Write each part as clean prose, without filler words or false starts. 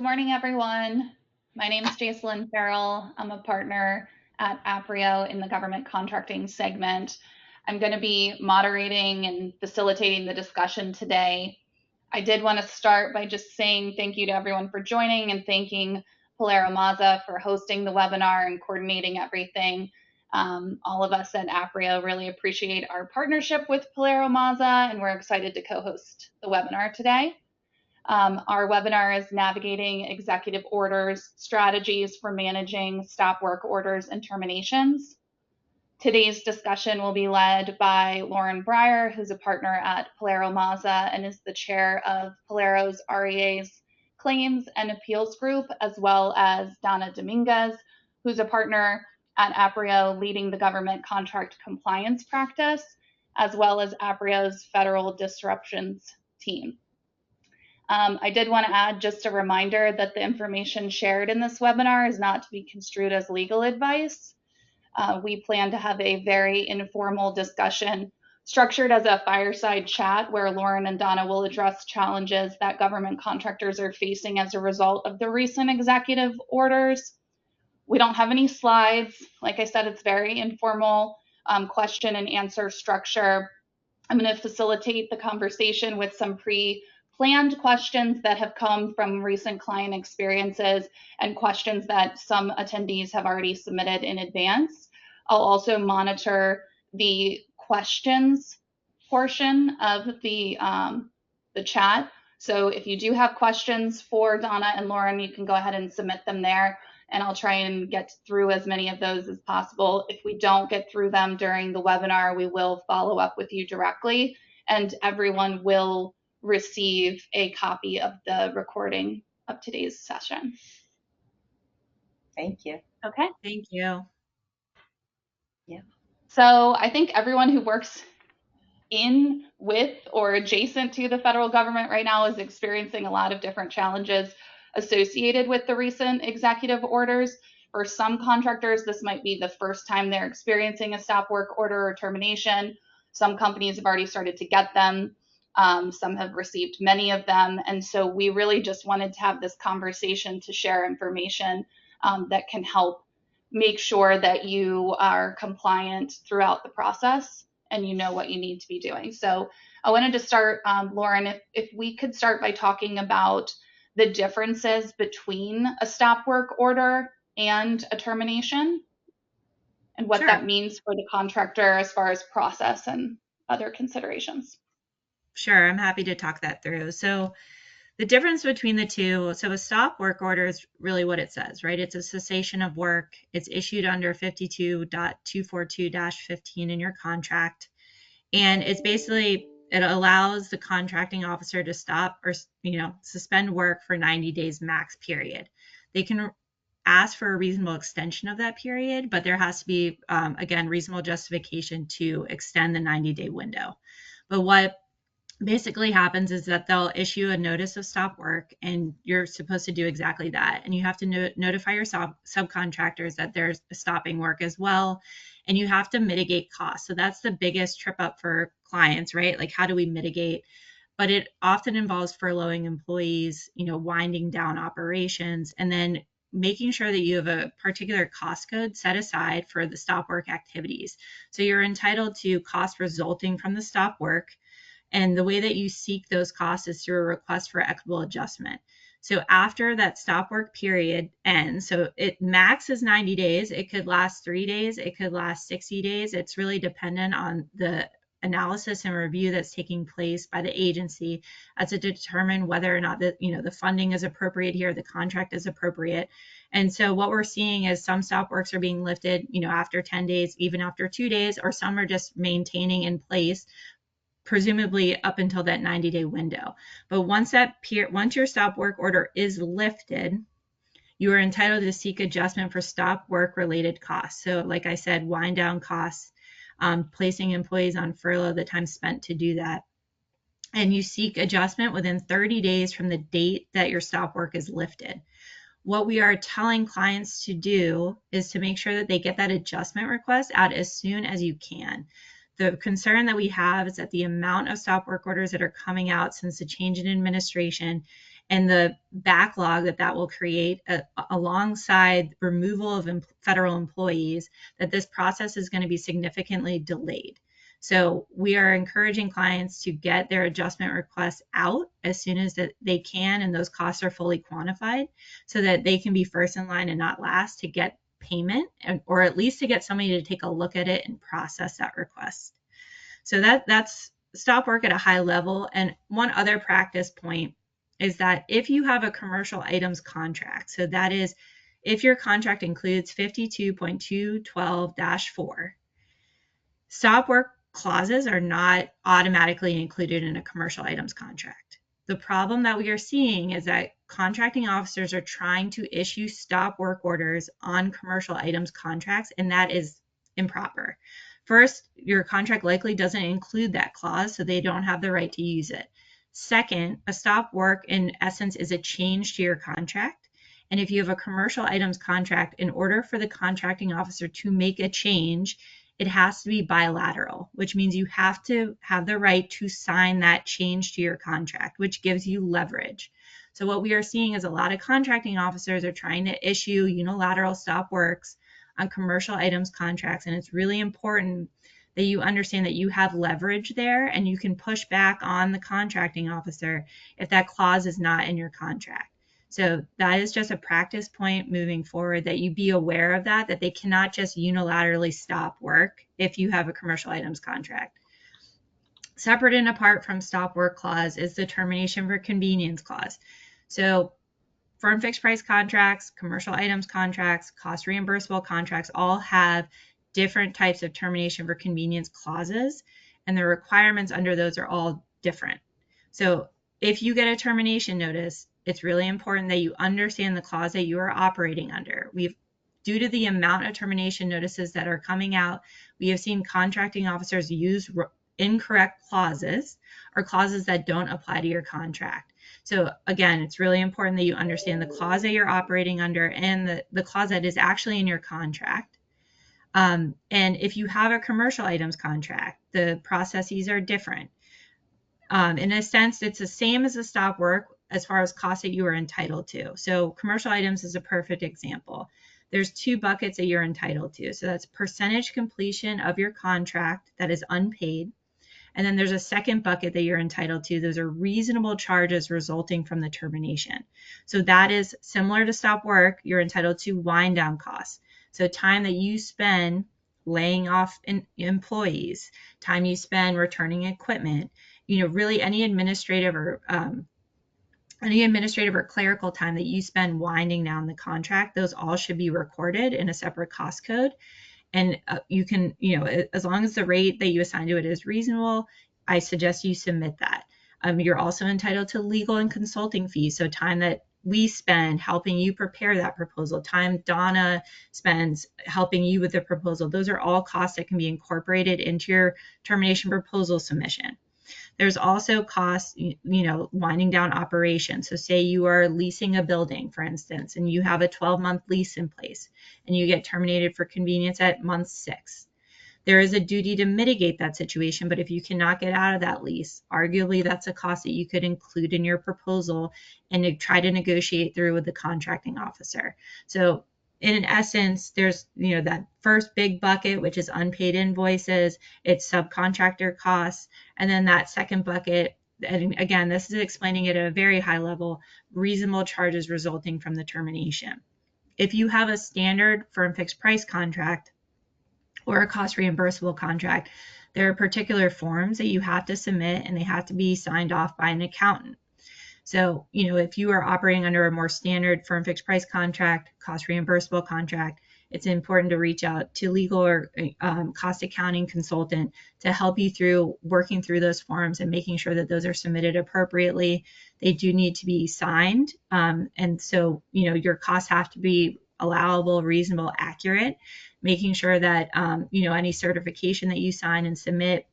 Good morning, everyone. My name is Jacelyn Farrell. I'm a partner at Aprio in the government contracting segment. I'm going to be moderating and facilitating the discussion today. I did want to start by just saying thank you to everyone for joining and thanking PilieroMazza for hosting the webinar and coordinating everything. All of us at Aprio really appreciate our partnership with PilieroMazza, and we're excited to co-host the webinar today. Our webinar is Navigating Executive Orders, Strategies for Managing Stop Work Orders and Terminations. Today's discussion will be led by Lauren Breyer, who's a partner at PilieroMazza and is the chair of Piliero's REA's Claims and Appeals Group, as well as Donna Dominguez, who's a partner at Aprio leading the government contract compliance practice, as well as Aprio's federal disruptions team. I did want to add just a reminder that the information shared in this webinar is not to be construed as legal advice. We plan to have a very informal discussion structured as a fireside chat where Lauren and Donna will address challenges that government contractors are facing as a result of the recent executive orders. We don't have any slides. Like I said, it's very informal question and answer structure. I'm going to facilitate the conversation with some planned questions that have come from recent client experiences and questions that some attendees have already submitted in advance. I'll also monitor the questions portion of the chat. So if you do have questions for Donna and Lauren, you can go ahead and submit them there, and I'll try and get through as many of those as possible. If we don't get through them during the webinar, we will follow up with you directly, and everyone will receive a copy of the recording of today's session. Thank you. Okay. Thank you. Yeah. So I think everyone who works in, with, or adjacent to the federal government right now is experiencing a lot of different challenges associated with the recent executive orders. For some contractors, this might be the first time they're experiencing a stop work order or termination. Some companies have already started to get them. Some have received many of them. And so we really just wanted to have this conversation to share information that can help make sure that you are compliant throughout the process and you know what you need to be doing. So I wanted to start, Lauren, if we could start by talking about the differences between a stop work order and a termination and what that means for the contractor as far as process and other considerations. Sure, I'm happy to talk that through. So the difference between the two, so a stop work order is really what it says, right? It's a cessation of work. It's issued under 52.242-15 in your contract. And it's basically, it allows the contracting officer to stop or, suspend work for 90 days max period. They can ask for a reasonable extension of that period, but there has to be, again, reasonable justification to extend the 90-day window. But what basically happens is that they'll issue a notice of stop work, and you're supposed to do exactly that. And you have to notify your subcontractors that they're stopping work as well. And you have to mitigate costs. So that's the biggest trip up for clients, right? Like, how do we mitigate? But it often involves furloughing employees, winding down operations, and then making sure that you have a particular cost code set aside for the stop work activities. So you're entitled to costs resulting from the stop work. And the way that you seek those costs is through a request for equitable adjustment. So after that stop work period ends, so it max is 90 days. It could last 3 days. It could last 60 days. It's really dependent on the analysis and review that's taking place by the agency as to determine whether or not the funding is appropriate here, the contract is appropriate. And so what we're seeing is some stop works are being lifted, after 10 days, even after 2 days, or some are just maintaining in place, presumably up until that 90-day window. But once your stop work order is lifted, you are entitled to seek adjustment for stop work related costs. So like I said, wind down costs, placing employees on furlough, the time spent to do that. And you seek adjustment within 30 days from the date that your stop work is lifted. What we are telling clients to do is to make sure that they get that adjustment request out as soon as you can. The concern that we have is that the amount of stop work orders that are coming out since the change in administration and the backlog that will create alongside removal of federal employees, that this process is going to be significantly delayed. So we are encouraging clients to get their adjustment requests out as soon as they can, and those costs are fully quantified, so that they can be first in line and not last to get payment, or at least to get somebody to take a look at it and process that request. So that's stop work at a high level. And one other practice point is that if you have a commercial items contract, so that is if your contract includes 52.212-4, stop work clauses are not automatically included in a commercial items contract. The problem that we are seeing is that contracting officers are trying to issue stop work orders on commercial items contracts, and that is improper. First, your contract likely doesn't include that clause, so they don't have the right to use it. Second, a stop work in essence is a change to your contract. And if you have a commercial items contract, in order for the contracting officer to make a change, it has to be bilateral, which means you have to have the right to sign that change to your contract, which gives you leverage. So what we are seeing is a lot of contracting officers are trying to issue unilateral stop works on commercial items contracts. And it's really important that you understand that you have leverage there, and you can push back on the contracting officer if that clause is not in your contract. So that is just a practice point moving forward, that you be aware of that they cannot just unilaterally stop work if you have a commercial items contract. Separate and apart from stop work clause is the termination for convenience clause. So firm fixed price contracts, commercial items contracts, cost reimbursable contracts all have different types of termination for convenience clauses, and the requirements under those are all different. So if you get a termination notice, it's really important that you understand the clause that you are operating under. Due to the amount of termination notices that are coming out, we have seen contracting officers use incorrect clauses or clauses that don't apply to your contract. So again, it's really important that you understand the clause that you're operating under and the clause that is actually in your contract. And if you have a commercial items contract, the processes are different. In a sense, it's the same as a stop work as far as costs that you are entitled to. So commercial items is a perfect example. There's two buckets that you're entitled to. So that's percentage completion of your contract that is unpaid. And then there's a second bucket that you're entitled to. Those are reasonable charges resulting from the termination. So that is similar to stop work. You're entitled to wind down costs. So time that you spend laying off employees, time you spend returning equipment, really any administrative or clerical time that you spend winding down the contract, those all should be recorded in a separate cost code. And you can, as long as the rate that you assign to it is reasonable, I suggest you submit that. You're also entitled to legal and consulting fees. So time that we spend helping you prepare that proposal, time Donna spends helping you with the proposal, those are all costs that can be incorporated into your termination proposal submission. There's also costs, winding down operations. So say you are leasing a building, for instance, and you have a 12-month lease in place and you get terminated for convenience at month 6. There is a duty to mitigate that situation, but if you cannot get out of that lease, arguably that's a cost that you could include in your proposal and to try to negotiate through with the contracting officer. So in essence, there's, that first big bucket, which is unpaid invoices, it's subcontractor costs. And then that second bucket, and again, this is explaining it at a very high level, reasonable charges resulting from the termination. If you have a standard firm fixed price contract or a cost reimbursable contract, there are particular forms that you have to submit and they have to be signed off by an accountant. So, if you are operating under a more standard firm fixed price contract, cost reimbursable contract, it's important to reach out to legal or cost accounting consultant to help you through working through those forms and making sure that those are submitted appropriately. They do need to be signed. And so, your costs have to be allowable, reasonable, accurate, making sure that, any certification that you sign and submit,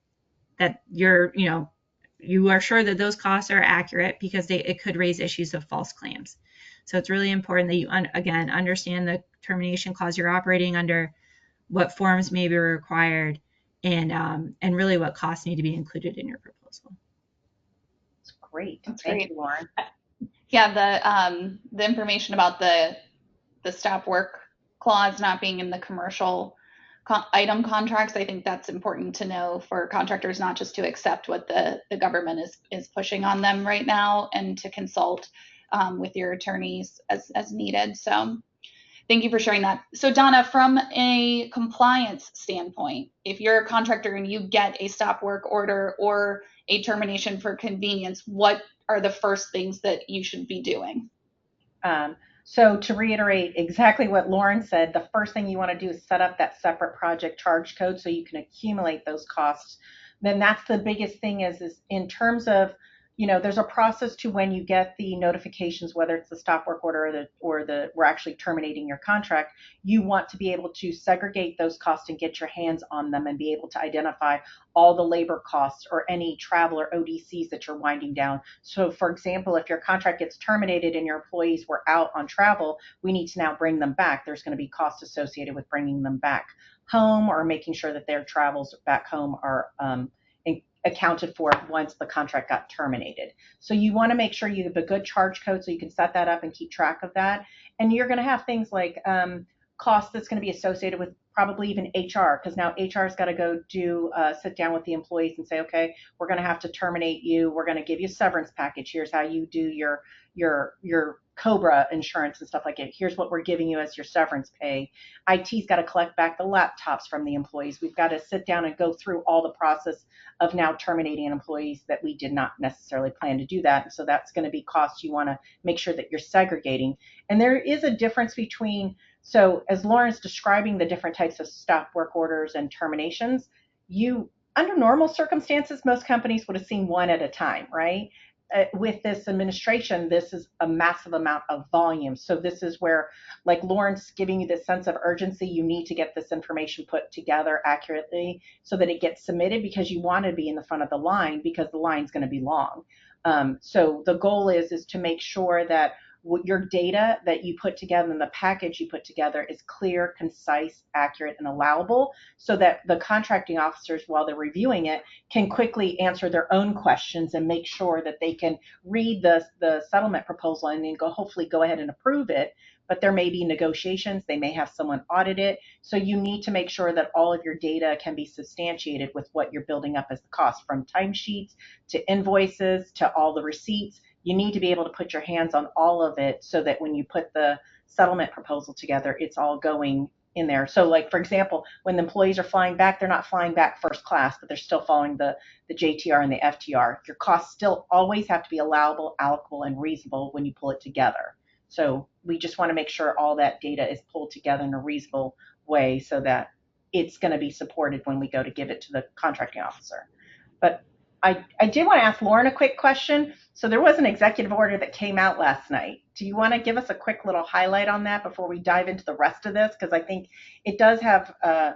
that you are sure that those costs are accurate, because it could raise issues of false claims. So it's really important that you, again, understand the termination clause you're operating under, what forms may be required, and really what costs need to be included in your proposal. That's great. That's Thank great. you, Lauren. Yeah, the information about the stop work clause not being in the commercial item contracts, I think that's important to know for contractors, not just to accept what the government is pushing on them right now, and to consult with your attorneys as needed. So thank you for sharing that. So Donna, from a compliance standpoint, if you're a contractor and you get a stop work order or a termination for convenience, what are the first things that you should be doing? Um, so to reiterate exactly what Lauren said, the first thing you want to do is set up that separate project charge code so you can accumulate those costs. Then that's the biggest thing is in terms of, there's a process to when you get the notifications, whether it's the stop work order or the we're actually terminating your contract. You want to be able to segregate those costs and get your hands on them and be able to identify all the labor costs or any travel or ODCs that you're winding down. So, for example, if your contract gets terminated and your employees were out on travel, we need to now bring them back. There's going to be costs associated with bringing them back home or making sure that their travels back home are accounted for once the contract got terminated. So you want to make sure you have a good charge code so you can set that up and keep track of that. And you're going to have things like costs that's going to be associated with probably even HR, because now HR's got to go do sit down with the employees and say, okay, we're going to have to terminate you. We're going to give you a severance package. Here's how you do your Cobra insurance and stuff like it. Here's what we're giving you as your severance pay. IT's got to collect back the laptops from the employees. We've got to sit down and go through all the process of now terminating employees that we did not necessarily plan to do that. And so that's going to be costs you want to make sure that you're segregating. And there is a difference between, so as Lauren's describing the different types of stop work orders and terminations, under normal circumstances, most companies would have seen one at a time, right? With this administration, this is a massive amount of volume. So this is where, like Lauren's giving you this sense of urgency, you need to get this information put together accurately so that it gets submitted, because you want to be in the front of the line because the line's going to be long. So the goal is to make sure that your data that you put together and the package you put together is clear, concise, accurate, and allowable, so that the contracting officers, while they're reviewing it, can quickly answer their own questions and make sure that they can read the settlement proposal and then hopefully go ahead and approve it. But there may be negotiations, they may have someone audit it. So you need to make sure that all of your data can be substantiated with what you're building up as the cost, from timesheets to invoices to all the receipts. You need to be able to put your hands on all of it so that when you put the settlement proposal together, it's all going in there. So, like, for example, when the employees are flying back, they're not flying back first class, but they're still following the JTR and the FTR. Your costs still always have to be allowable, allocable, and reasonable when you pull it together. So we just want to make sure all that data is pulled together in a reasonable way so that it's going to be supported when we go to give it to the contracting officer. But I did want to ask Lauren a quick question. So there was an executive order that came out last night. Do you want to give us a quick little highlight on that before we dive into the rest of this? Because I think it does have,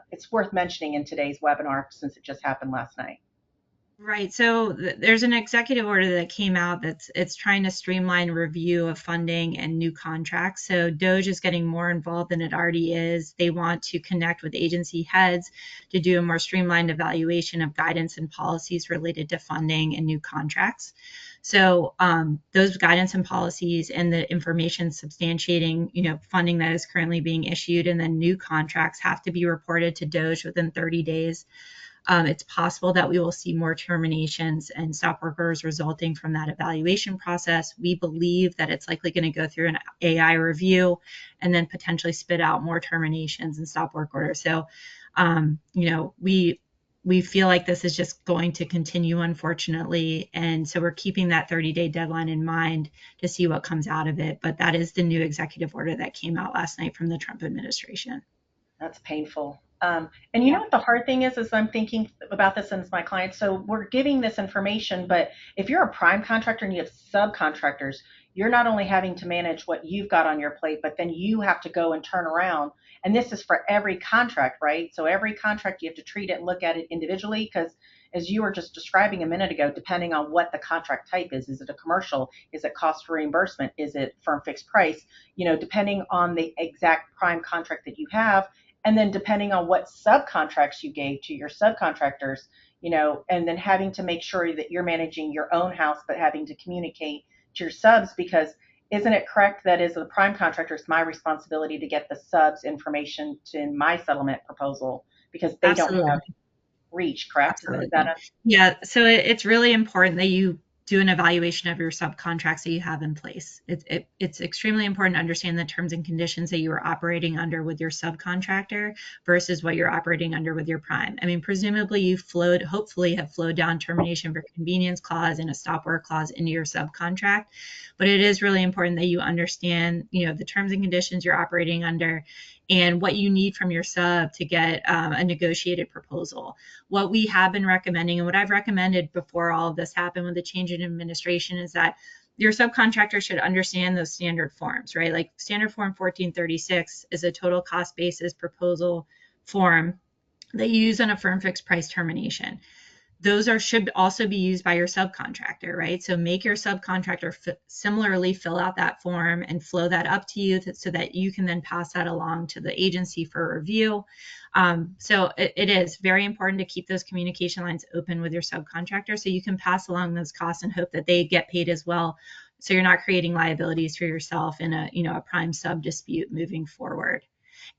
it's worth mentioning in today's webinar since it just happened last night. Right. So there's an executive order that came out it's trying to streamline review of funding and new contracts. So DOGE is getting more involved than it already is. They want to connect with agency heads to do a more streamlined evaluation of guidance and policies related to funding and new contracts. So those guidance and policies and the information substantiating, funding that is currently being issued and then new contracts have to be reported to DOGE within 30 days. It's possible that we will see more terminations and stop work orders resulting from that evaluation process. We believe that it's likely going to go through an AI review and then potentially spit out more terminations and stop work orders. So, we feel like this is just going to continue, unfortunately. And so we're keeping that 30-day deadline in mind to see what comes out of it. But that is the new executive order that came out last night from the Trump administration. That's painful. And you know what the hard thing is I'm thinking about this as my client. So we're giving this information, but if you're a prime contractor and you have subcontractors, you're not only having to manage what you've got on your plate, but then you have to go and turn around. And this is for every contract, right? So every contract, you have to treat it and look at it individually, because as you were just describing a minute ago, depending on what the contract type is it a commercial? Is it cost for reimbursement? Is it firm fixed price? Depending on the exact prime contract that you have, and then depending on what subcontracts you gave to your subcontractors, and then having to make sure that you're managing your own house, but having to communicate to your subs, because isn't it correct that as a prime contractor, it's my responsibility to get the subs information to my settlement proposal because they don't Absolutely. have reach, correct? Is that Absolutely. Yeah. So it's really important that you do an evaluation of your subcontracts that you have in place. It's extremely important to understand the terms and conditions that you are operating under with your subcontractor versus what you're operating under with your prime. I mean, presumably you hopefully have flowed down termination for convenience clause and a stop work clause into your subcontract. But it is really important that you understand, the terms and conditions you're operating under and what you need from your sub to get a negotiated proposal. What we have been recommending and what I've recommended before all of this happened with the change in administration is that your subcontractor should understand those standard forms, right? Like standard form 1436 is a total cost basis proposal form that you use on a firm fixed price termination. Those should also be used by your subcontractor, right? So make your subcontractor similarly fill out that form and flow that up to you so that you can then pass that along to the agency for review. So it is very important to keep those communication lines open with your subcontractor so you can pass along those costs and hope that they get paid as well. So you're not creating liabilities for yourself in a prime sub dispute moving forward.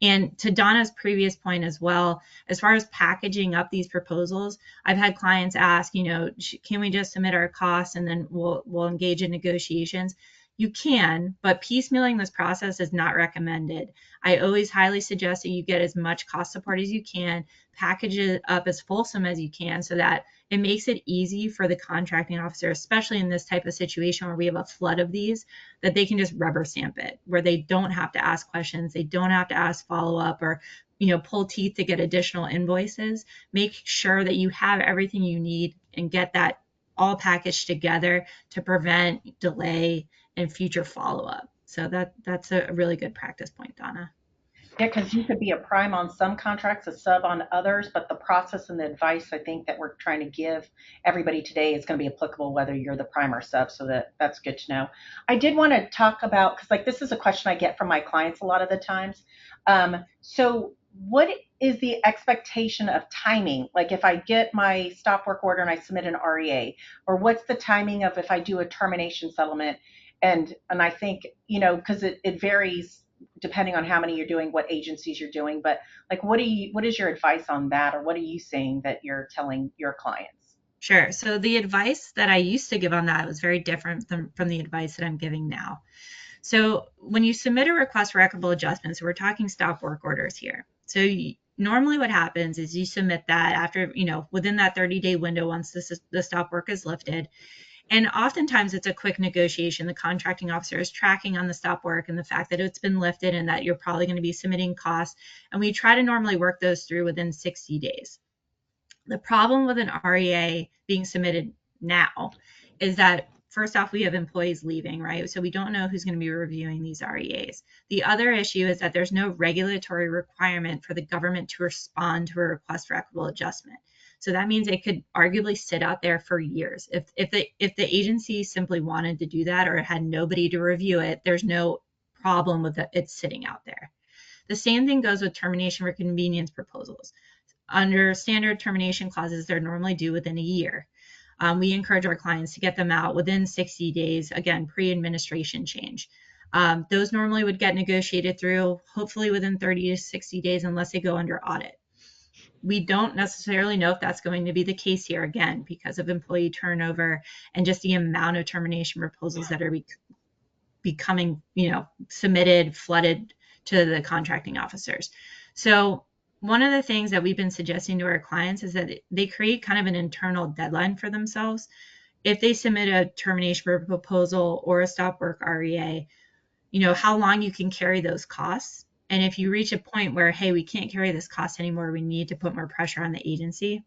And to Donna's previous point as well, as far as packaging up these proposals, I've had clients ask, can we just submit our costs and then we'll engage in negotiations? You can, but piecemealing this process is not recommended. I always highly suggest that you get as much cost support as you can, package it up as fulsome as you can so that it makes it easy for the contracting officer, especially in this type of situation where we have a flood of these, that they can just rubber stamp it, where they don't have to ask questions, they don't have to ask follow-up or pull teeth to get additional invoices. Make sure that you have everything you need and get that all packaged together to prevent delay and future follow-up. So that's a really good practice point, Donna. Yeah, because you could be a prime on some contracts, a sub on others, but the process and the advice I think that we're trying to give everybody today is going to be applicable whether you're the prime or sub. So that's good to know. I did want to talk about, because like this is a question I get from my clients a lot of the times. So what is the expectation of timing? Like if I get my stop work order and I submit an REA, or what's the timing of if I do a termination settlement? And I think, because it varies depending on how many you're doing, what agencies you're doing, but like what is your advice on that, or what are you saying that you're telling your clients? Sure. So the advice that I used to give on that was very different from the advice that I'm giving now. So when you submit a request for equitable adjustment, so we're talking stop work orders here. So normally what happens is you submit that after, within that 30-day window once the stop work is lifted. And oftentimes it's a quick negotiation. The contracting officer is tracking on the stop work and the fact that it's been lifted and that you're probably going to be submitting costs. And we try to normally work those through within 60 days. The problem with an REA being submitted now is that first off, we have employees leaving, right? So we don't know who's going to be reviewing these REAs. The other issue is that there's no regulatory requirement for the government to respond to a request for equitable adjustment. So that means it could arguably sit out there for years. If the agency simply wanted to do that or had nobody to review it, there's no problem with it sitting out there. The same thing goes with termination for convenience proposals. Under standard termination clauses, they're normally due within a year. We encourage our clients to get them out within 60 days, again, pre-administration change. Those normally would get negotiated through, hopefully within 30 to 60 days, unless they go under audit. We don't necessarily know if that's going to be the case here, again, because of employee turnover and just the amount of termination proposals that are becoming, submitted, flooded to the contracting officers. So one of the things that we've been suggesting to our clients is that they create kind of an internal deadline for themselves. If they submit a termination proposal or a stop work REA, how long you can carry those costs. And if you reach a point where, hey, we can't carry this cost anymore, we need to put more pressure on the agency,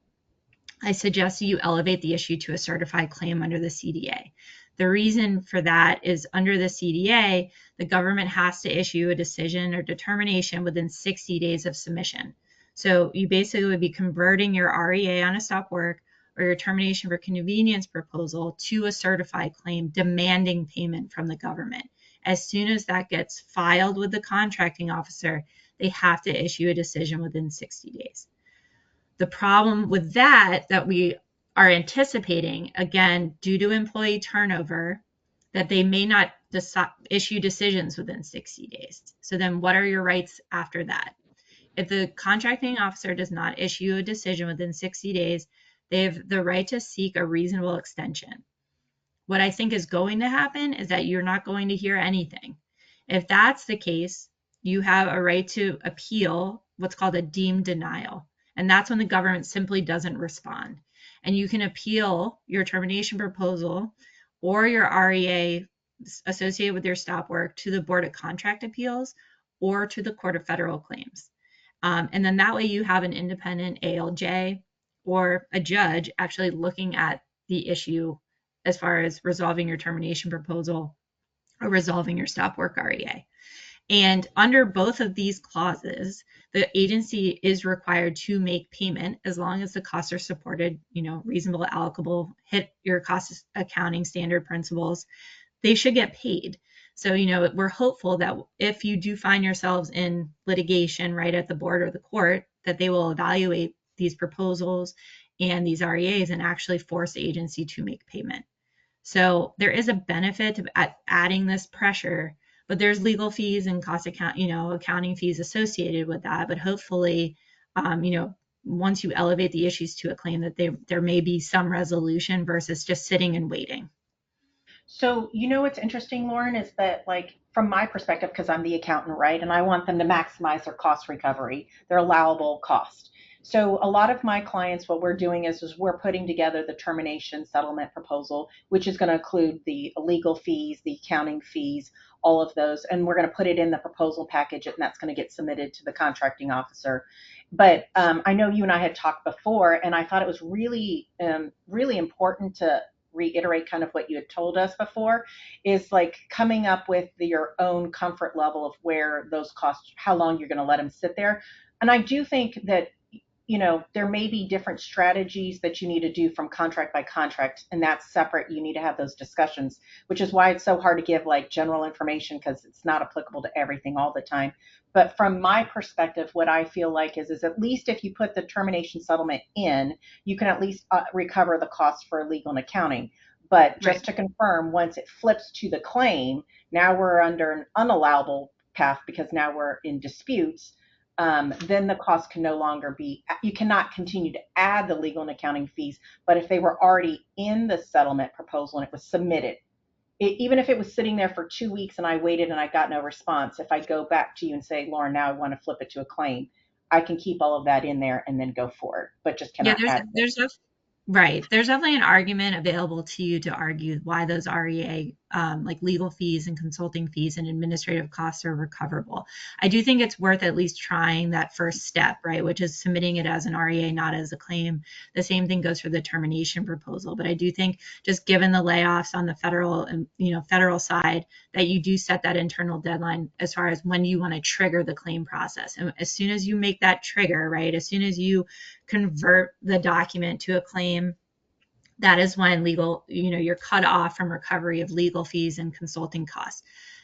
I suggest you elevate the issue to a certified claim under the CDA. The reason for that is under the CDA, the government has to issue a decision or determination within 60 days of submission. So you basically would be converting your REA on a stop work or your termination for convenience proposal to a certified claim demanding payment from the government. As soon as that gets filed with the contracting officer, they have to issue a decision within 60 days. The problem with that we are anticipating, again, due to employee turnover, that they may not issue decisions within 60 days. So then what are your rights after that? If the contracting officer does not issue a decision within 60 days, they have the right to seek a reasonable extension. What I think is going to happen is that you're not going to hear anything. If that's the case, you have a right to appeal what's called a deemed denial. And that's when the government simply doesn't respond. And you can appeal your termination proposal or your REA associated with your stop work to the Board of Contract Appeals or to the Court of Federal Claims. And then that way you have an independent ALJ or a judge actually looking at the issue as far as resolving your termination proposal or resolving your stop work REA. And under both of these clauses, the agency is required to make payment as long as the costs are supported, reasonable, allocable, hit your cost accounting standard principles. They should get paid. So, we're hopeful that if you do find yourselves in litigation right at the board or the court, that they will evaluate these proposals and these REAs and actually force the agency to make payment. So there is a benefit to adding this pressure, but there's legal fees and accounting fees associated with that. But hopefully, once you elevate the issues to a claim, that there may be some resolution versus just sitting and waiting. So, what's interesting, Lauren, is that, like, from my perspective, because I'm the accountant, right, and I want them to maximize their cost recovery, their allowable cost. So, a lot of my clients, what we're doing is we're putting together the termination settlement proposal, which is going to include the legal fees, the accounting fees, all of those, and we're going to put it in the proposal package, and that's going to get submitted to the contracting officer. But I know you and I had talked before, and I thought it was really, really important to reiterate kind of what you had told us before, is like coming up with your own comfort level of where those costs, how long you're going to let them sit there. And I do think that, there may be different strategies that you need to do from contract by contract, and that's separate. You need to have those discussions, which is why it's so hard to give like general information, because it's not applicable to everything all the time. But from my perspective, what I feel like is at least if you put the termination settlement in, you can at least recover the costs for legal and accounting. But just to confirm, once it flips to the claim, now we're under an unallowable path because now we're in disputes. Then the cost can no longer be, you cannot continue to add the legal and accounting fees. But if they were already in the settlement proposal and it was submitted, even if it was sitting there for 2 weeks and I waited and I got no response, if I go back to you and say, Lauren, now I want to flip it to a claim, I can keep all of that in there and then go forward, but just cannot add. Right. There's definitely an argument available to you to argue why those REA, like legal fees and consulting fees and administrative costs, are recoverable. I do think it's worth at least trying that first step, right, which is submitting it as an REA, not as a claim. The same thing goes for the termination proposal. But I do think, just given the layoffs on the federal side, that you do set that internal deadline as far as when you want to trigger the claim process. And as soon as you make that trigger, right, as soon as you convert the document to a claim, that is when you're cut off from recovery of legal fees and consulting costs.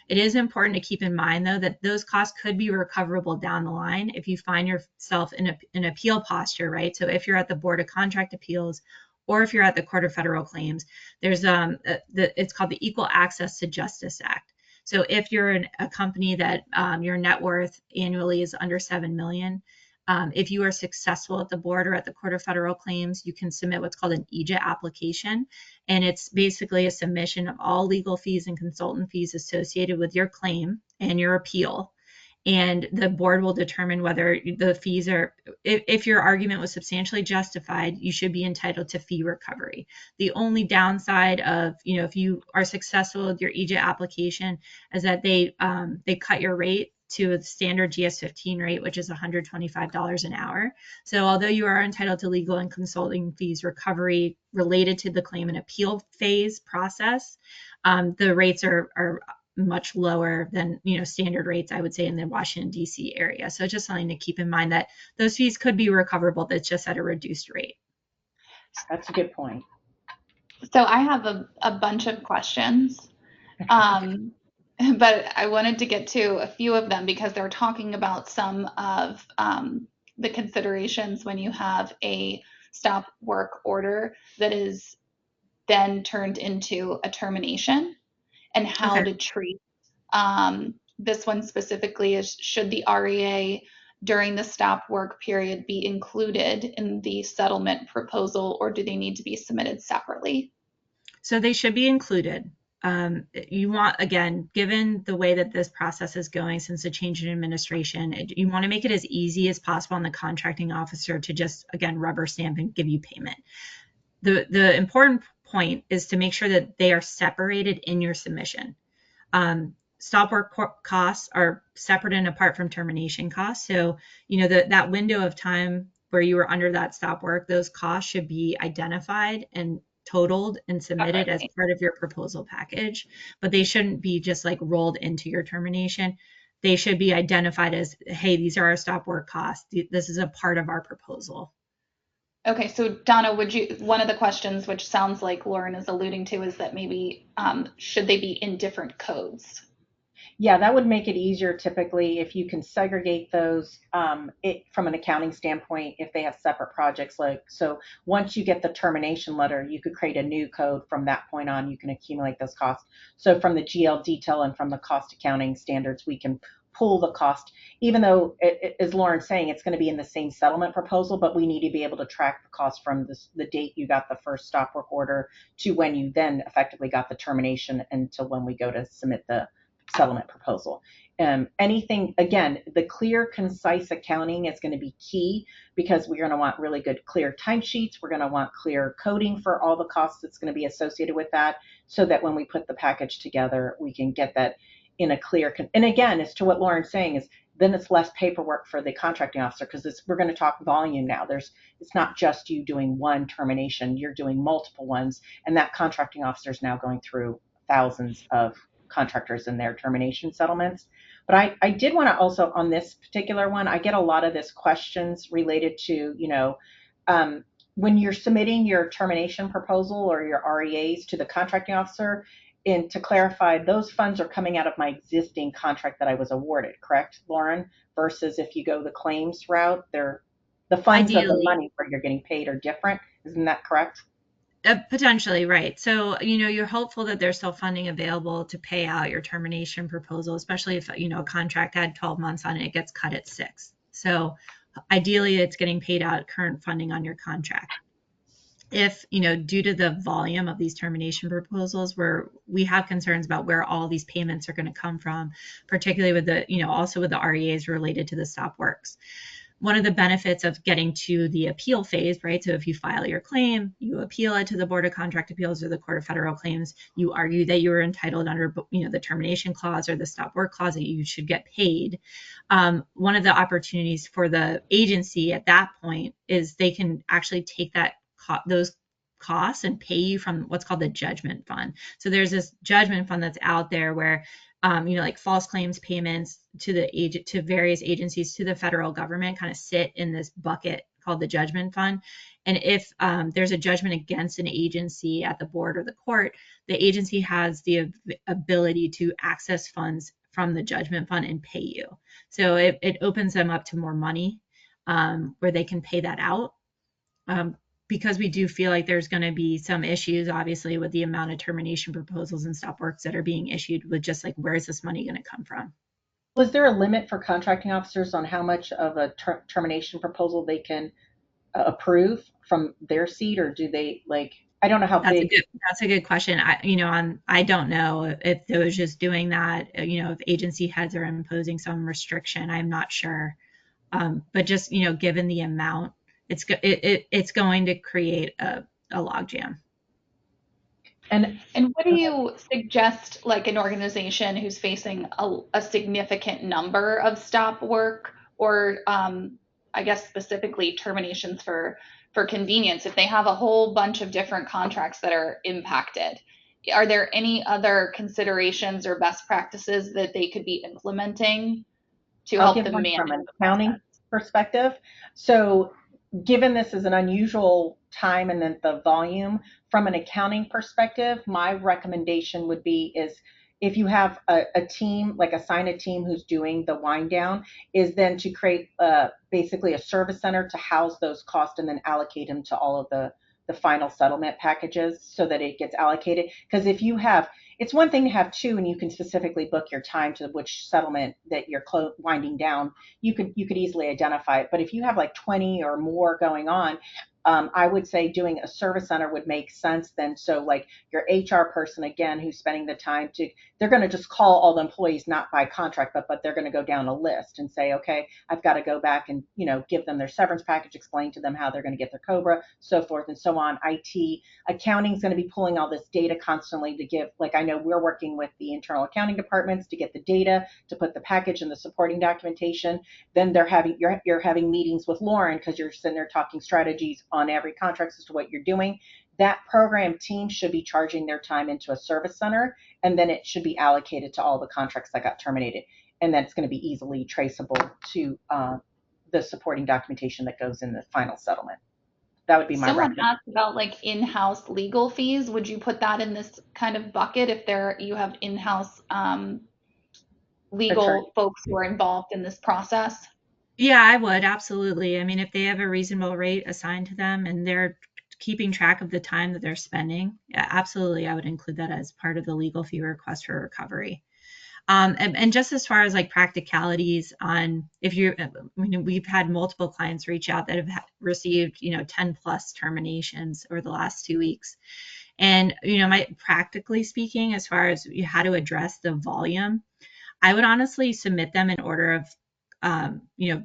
It is important to keep in mind, though, that those costs could be recoverable down the line if you find yourself in an appeal posture, right? So if you're at the Board of Contract Appeals or if you're at the Court of Federal Claims, there's it's called the Equal Access to Justice Act. So if you're a company that your net worth annually is under $7 million, if you are successful at the board or at the Court of Federal Claims, you can submit what's called an EJIT application. And it's basically a submission of all legal fees and consultant fees associated with your claim and your appeal. And the board will determine whether the fees are, if your argument was substantially justified, you should be entitled to fee recovery. The only downside of, if you are successful with your EJIT application, is that they cut your rate to a standard GS-15 rate, which is $125 an hour. So although you are entitled to legal and consulting fees recovery related to the claim and appeal phase process, the rates are much lower than standard rates, I would say, in the Washington, D.C. area. So just something to keep in mind, that those fees could be recoverable, that's just at a reduced rate. That's a good point. So I have a bunch of questions. But I wanted to get to a few of them because they're talking about some of the considerations when you have a stop work order that is then turned into a termination. and how Okay. to treat. This one specifically is, should the REA during the stop work period be included in the settlement proposal, or do they need to be submitted separately? So they should be included. You want, again, given the way that this process is going since the change in administration, you want to make it as easy as possible on the contracting officer to just, again, rubber stamp and give you payment. The important point is to make sure that they are separated in your submission. Stop work costs are separate and apart from termination costs. So, that window of time where you were under that stop work, those costs should be identified and totaled and submitted as Separately. part of your proposal package, but they shouldn't be just like rolled into your termination. They should be identified as, hey, these are our stop work costs. This is a part of our proposal. Okay, so Donna, one of the questions, which sounds like Lauren is alluding to, is that maybe should they be in different codes? Yeah, that would make it easier typically if you can segregate those from an accounting standpoint if they have separate projects. Like, so once you get the termination letter, you could create a new code from that point on. You can accumulate those costs. So from the GL detail and from the cost accounting standards, we can pull the cost, even though, as Lauren's saying, it's going to be in the same settlement proposal, but we need to be able to track the cost from the date you got the first stop work order to when you then effectively got the termination until when we go to submit the settlement proposal. Anything, again, the clear, concise accounting is going to be key because we're going to want really good, clear timesheets. We're going to want clear coding for all the costs that's going to be associated with that so that when we put the package together, we can get that in a clear, and again, as to what Lauren's saying is, then it's less paperwork for the contracting officer because we're going to talk volume now. It's not just you doing one termination, you're doing multiple ones, and that contracting officer is now going through thousands of contractors in their termination settlements. But I did want to also, on this particular one, I get a lot of this questions related to, when you're submitting your termination proposal or your REAs to the contracting officer, and to clarify, those funds are coming out of my existing contract that I was awarded, correct, Lauren? Versus if you go the claims route, the funds of the Ideally, money where you're getting paid are different. Isn't that correct? Potentially, right. So, you're hopeful that there's still funding available to pay out your termination proposal, especially if, a contract had 12 months on it, it gets cut at 6. So, ideally, it's getting paid out current funding on your contract. If, due to the volume of these termination proposals, where we have concerns about where all these payments are going to come from, particularly with also with the REAs related to the stop works. One of the benefits of getting to the appeal phase, right? So if you file your claim, you appeal it to the Board of Contract Appeals or the Court of Federal Claims, you argue that you were entitled under, the termination clause or the stop work clause that you should get paid. One of the opportunities for the agency at that point is they can actually take those costs and pay you from what's called the judgment fund. So there's this judgment fund that's out there where like false claims payments to various agencies, to the federal government, kind of sit in this bucket called the judgment fund. And if there's a judgment against an agency at the board or the court, the agency has the ability to access funds from the judgment fund and pay you. So it opens them up to more money where they can pay that out. Because we do feel like there's going to be some issues, obviously, with the amount of termination proposals and stop works that are being issued with just like, where is this money going to come from? Was there a limit for contracting officers on how much of a termination proposal they can approve from their seat, or do they like? I don't know how That's a big. good that's a good question. I don't know if it was just doing that. If agency heads are imposing some restriction, I'm not sure. But just given the amount, it's going to create a logjam. And And what do you suggest, like an organization who's facing a significant number of stop work, or I guess specifically terminations for convenience, if they have a whole bunch of different contracts that are impacted? Are there any other considerations or best practices that they could be implementing to I'll help give them one manage from an the accounting process? perspective. So, given this is an unusual time and then the volume, from an accounting perspective, my recommendation would be is if you have a team, like assign a team who's doing the wind down, is then to create basically a service center to house those costs and then allocate them to all of the the final settlement packages so that it gets allocated. Because if you have, it's one thing to have two and you can specifically book your time to which settlement that you're winding down. You could easily identify it. But if you have like 20 or more going on, I would say doing a service center would make sense then. So like your HR person, again, who's spending the time to, they're going to just call all the employees, not by contract, but they're going to go down a list and say, okay, I've got to go back and, give them their severance package, explain to them how they're going to get their COBRA, so forth and so on. IT, accounting is going to be pulling all this data constantly to give, like I know we're working with the internal accounting departments to get the data, to put the package and the supporting documentation. Then you're having meetings with Lauren because you're sitting there talking strategies on every contract as to what you're doing. That program team should be charging their time into a service center, and then it should be allocated to all the contracts that got terminated. And then it's going to be easily traceable to the supporting documentation that goes in the final settlement. That would be my Someone recommendation. asked about like in-house legal fees. Would you put that in this kind of bucket if you have in-house Attorney. legal folks who are involved in this process? Yeah, I would absolutely. I mean, if they have a reasonable rate assigned to them and they're keeping track of the time that they're spending, yeah, absolutely, I would include that as part of the legal fee request for recovery. And just as far as like practicalities on if you, I mean, we've had multiple clients reach out that have received, 10 plus terminations over the last 2 weeks. And, practically speaking, as far as how to address the volume, I would honestly submit them in order of,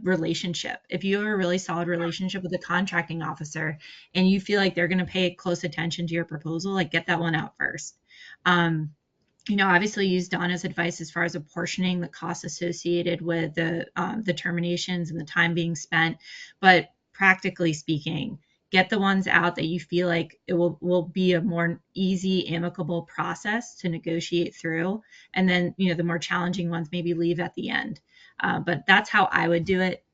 relationship. If you have a really solid relationship with a contracting officer and you feel like they're going to pay close attention to your proposal, like get that one out first. Obviously use Donna's advice as far as apportioning the costs associated with the terminations and the time being spent. But practically speaking, get the ones out that you feel like it will be a more easy, amicable process to negotiate through. And then, the more challenging ones maybe leave at the end. But that's how I would do it,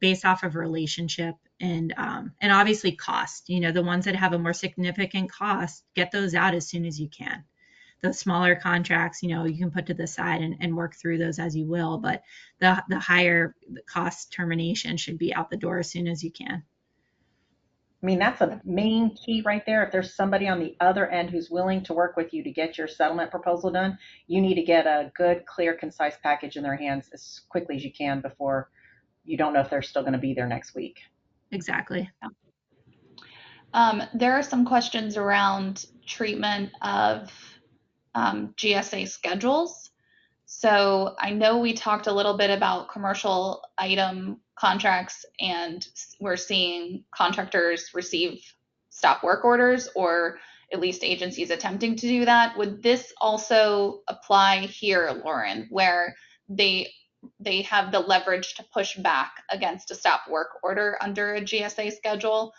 based off of relationship and obviously cost. The ones that have a more significant cost, get those out as soon as you can. The smaller contracts, you can put to the side and work through those as you will, but the higher cost termination should be out the door as soon as you can. I mean, that's a main key right there. If there's somebody on the other end who's willing to work with you to get your settlement proposal done, you need to get a good, clear, concise package in their hands as quickly as you can before you don't know if they're still going to be there next week. Exactly. There are some questions around treatment of GSA schedules. So I know we talked a little bit about commercial item contracts, and we're seeing contractors receive stop work orders, or at least agencies attempting to do that. Would this also apply here, Lauren, where they have the leverage to push back against a stop work order under a GSA schedule?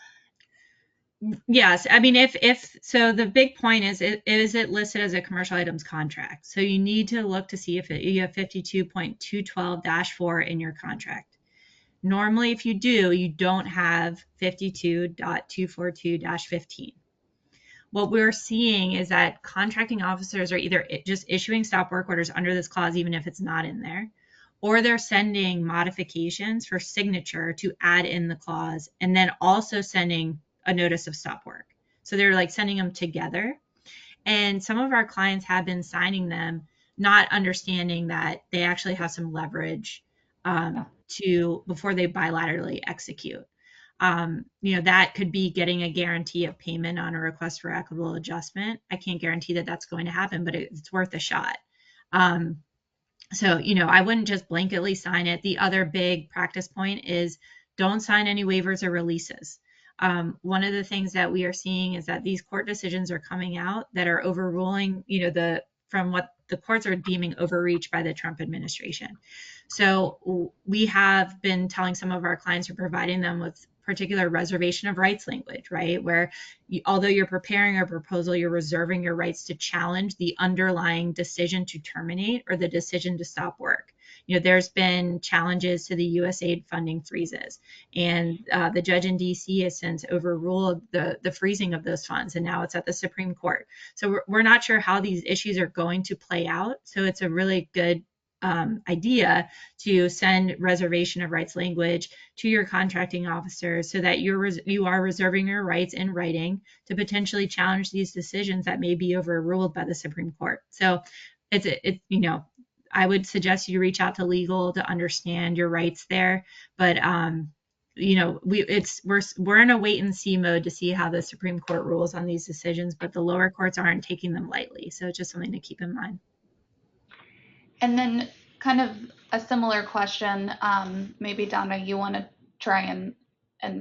Yes, I mean, if so, the big point is it listed as a commercial items contract? So you need to look to see if you have 52.212-4 in your contract. Normally, if you do, you don't have 52.242-15. What we're seeing is that contracting officers are either just issuing stop work orders under this clause, even if it's not in there, or they're sending modifications for signature to add in the clause, and then also sending a notice of stop work. So they're like sending them together. And some of our clients have been signing them, not understanding that they actually have some leverage to before they bilaterally execute. That could be getting a guarantee of payment on a request for equitable adjustment. I can't guarantee that that's going to happen, but it's worth a shot. So, I wouldn't just blanketly sign it. The other big practice point is don't sign any waivers or releases. One of the things that we are seeing is that these court decisions are coming out that are overruling, from what the courts are deeming overreach by the Trump administration. So we have been telling some of our clients, or providing them with particular reservation of rights language, right? Where although you're preparing a proposal, you're reserving your rights to challenge the underlying decision to terminate or the decision to stop work. There's been challenges to the USAID funding freezes, and the judge in DC has since overruled the freezing of those funds, and now it's at the Supreme Court. So we're not sure how these issues are going to play out. So it's a really good idea to send reservation of rights language to your contracting officer so that you are reserving your rights in writing to potentially challenge these decisions that may be overruled by the Supreme Court. So it's I would suggest you reach out to legal to understand your rights there. But we're in a wait and see mode to see how the Supreme Court rules on these decisions, but the lower courts aren't taking them lightly. So it's just something to keep in mind. And then kind of a similar question, maybe Donna, you want to try and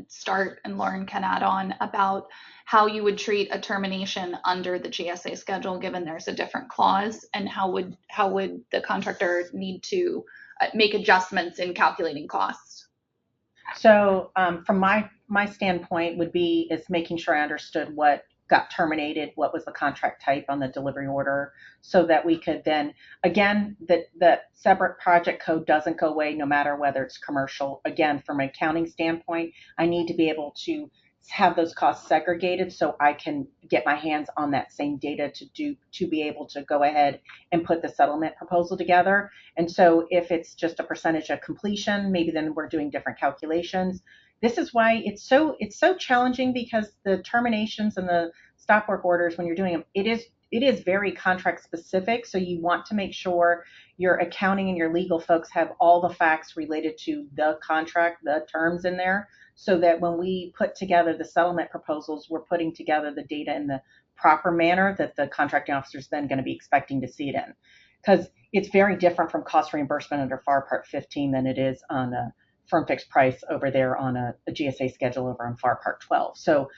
start, and Lauren can add on about how you would treat a termination under the GSA schedule, given there's a different clause, and how would the contractor need to make adjustments in calculating costs? So from my standpoint would be is making sure I understood what got terminated, what was the contract type on the delivery order, so that we could then, again, the separate project code doesn't go away no matter whether it's commercial. Again, from an accounting standpoint, I need to be able to have those costs segregated so I can get my hands on that same data to be able to go ahead and put the settlement proposal together. And so if it's just a percentage of completion, maybe then we're doing different calculations. This is why it's so challenging, because the terminations and the stop work orders, when you're doing them, it is very contract specific. So you want to make sure your accounting and your legal folks have all the facts related to the contract, the terms in there, so that when we put together the settlement proposals, we're putting together the data in the proper manner that the contracting officer is then going to be expecting to see it in. Because it's very different from cost reimbursement under FAR Part 15 than it is on a firm fixed price over there on a GSA schedule over on FAR Part 12. So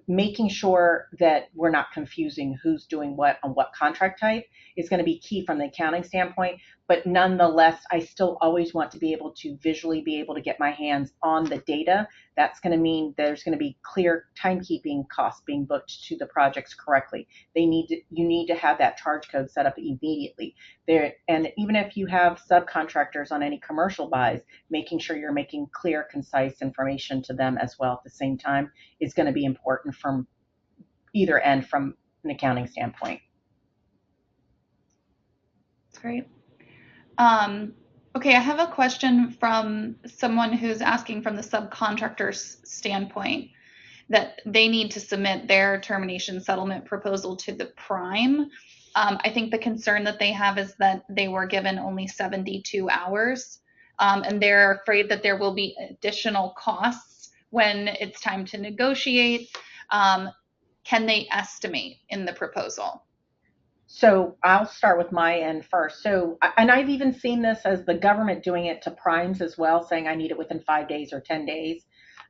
making sure that we're not confusing who's doing what on what contract type is going to be key from the accounting standpoint. But nonetheless, I still always want to be able to visually be able to get my hands on the data. That's going to mean there's going to be clear timekeeping costs being booked to the projects correctly. You need to have that charge code set up immediately there. And even if you have subcontractors on any commercial buys, making sure you're making clear, concise information to them as well at the same time is going to be important from either end from an accounting standpoint. That's great. Okay, I have a question from someone who's asking from the subcontractor's standpoint that they need to submit their termination settlement proposal to the prime. I think the concern that they have is that they were given only 72 hours, and they're afraid that there will be additional costs when it's time to negotiate. Can they estimate in the proposal? So I'll start with my end first. So, and I've even seen this as the government doing it to primes as well, saying I need it within 5 days or 10 days.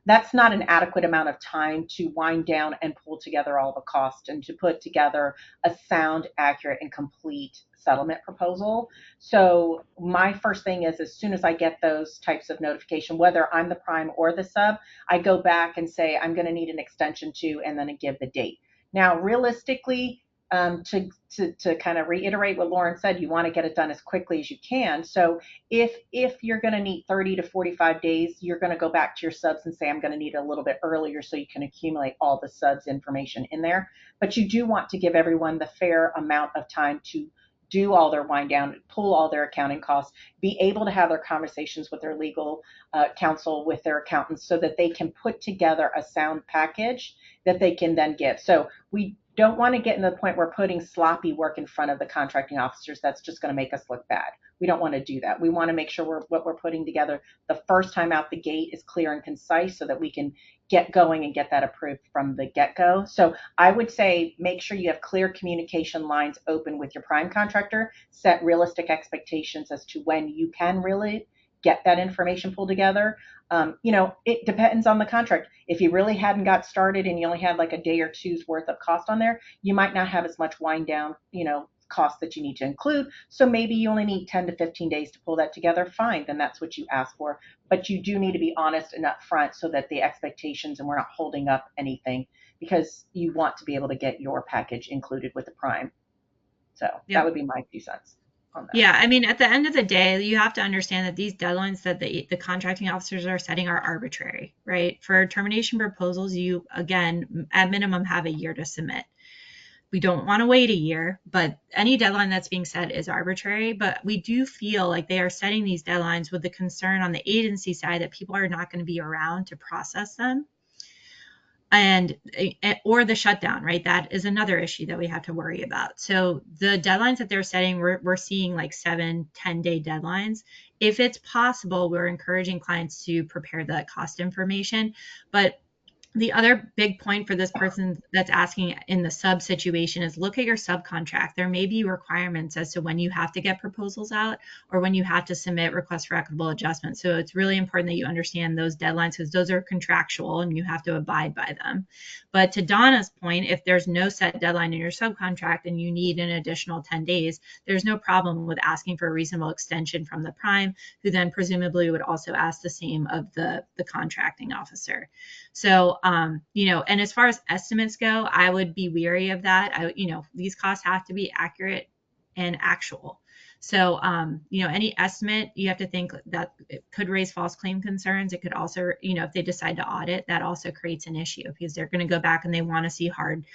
That's not an adequate amount of time to wind down and pull together all the costs and to put together a sound, accurate, and complete settlement proposal. So my first thing is, as soon as I get those types of notification, whether I'm the prime or the sub, I go back and say, I'm going to need an extension to, and then I give the date. Now, realistically, to kind of reiterate what Lauren said, you want to get it done as quickly as you can. So if you're going to need 30 to 45 days, you're going to go back to your subs and say, I'm going to need it a little bit earlier so you can accumulate all the subs information in there. But you do want to give everyone the fair amount of time to do all their wind down, pull all their accounting costs, be able to have their conversations with their legal counsel, with their accountants, so that they can put together a sound package that they can then give. So we don't want to get to the point where putting sloppy work in front of the contracting officers. That's just going to make us look bad. We don't want to do that. We want to make sure what we're putting together the first time out the gate is clear and concise so that we can get going and get that approved from the get-go. So I would say make sure you have clear communication lines open with your prime contractor, set realistic expectations as to when you can really get that information pulled together. It depends on the contract. If you really hadn't got started and you only had like a day or two's worth of cost on there, you might not have as much wind down, cost that you need to include. So maybe you only need 10 to 15 days to pull that together. Fine, then that's what you ask for. But you do need to be honest and upfront so that the expectations, and we're not holding up anything, because you want to be able to get your package included with the prime. So That would be my 2 cents. Yeah, I mean, at the end of the day, you have to understand that these deadlines that the contracting officers are setting are arbitrary, right? For termination proposals, you, again, at minimum have a year to submit. we don't want to wait a year, but any deadline that's being set is arbitrary. But we do feel like they are setting these deadlines with the concern on the agency side that people are not going to be around to process them, and or the shutdown, right? That is another issue that we have to worry about. So the deadlines that they're setting, we're seeing like 7-10 day deadlines. If it's possible, we're encouraging clients to prepare the cost information. But the other big point for this person that's asking in the sub situation is look at your subcontract. There may be requirements as to when you have to get proposals out or when you have to submit requests for equitable adjustment. So it's really important that you understand those deadlines because those are contractual and you have to abide by them. But to Donna's point, if there's no set deadline in your subcontract and you need an additional 10 days, there's no problem with asking for a reasonable extension from the prime, who then presumably would also ask the same of the contracting officer. So, and as far as estimates go, I would be weary of that. These costs have to be accurate and actual. So, any estimate, you have to think that it could raise false claim concerns. It could also, if they decide to audit, that also creates an issue because they're going to go back and they want to see hard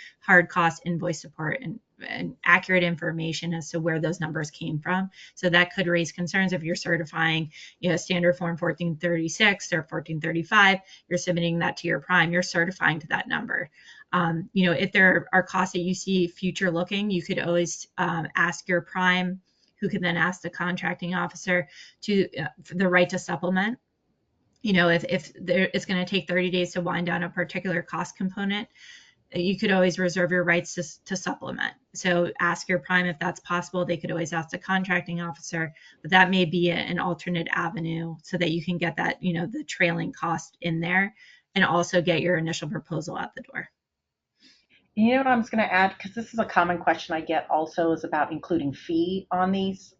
cost invoice support and accurate information as to where those numbers came from. So that could raise concerns if you're certifying, standard form 1436 or 1435, you're submitting that to your prime, you're certifying to that number. If there are costs that you see future looking, you could always ask your prime, who could then ask the contracting officer to for the right to supplement. If it's going to take 30 days to wind down a particular cost component, you could always reserve your rights to supplement. So ask your prime if that's possible. They could always ask the contracting officer, but that may be an alternate avenue so that you can get that, the trailing cost in there and also get your initial proposal out the door. You know what I was going to add, because this is a common question I get also, is about including fee on these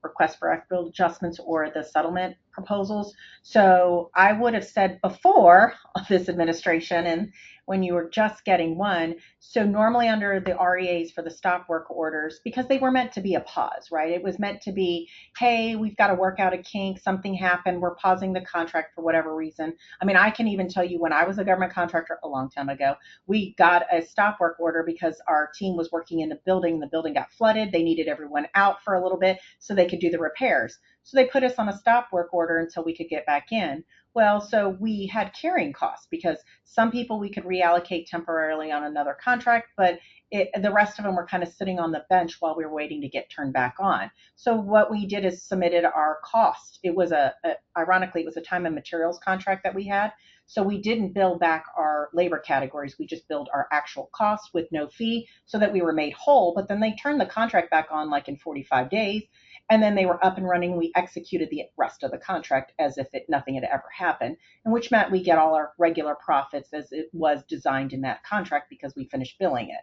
requests for equitable adjustments or the settlement proposals. So I would have said before this administration and when you were just getting one, so normally under the REAs for the stop work orders, because they were meant to be a pause, right? It was meant to be, hey, we've got to work out a kink, something happened, we're pausing the contract for whatever reason. I mean, I can even tell you when I was a government contractor a long time ago, we got a stop work order because our team was working in the building got flooded, they needed everyone out for a little bit so they could do the repairs. So they put us on a stop work order until we could get back in. Well, so we had carrying costs because some people we could reallocate temporarily on another contract, but the rest of them were kind of sitting on the bench while we were waiting to get turned back on. So what we did is submitted our cost. It was ironically, it was a time and materials contract that we had. So we didn't bill back our labor categories. We just billed our actual costs with no fee so that we were made whole. But then they turned the contract back on like in 45 days. And then they were up and running. We executed the rest of the contract as if nothing had ever happened, and which meant we get all our regular profits as it was designed in that contract because we finished billing it.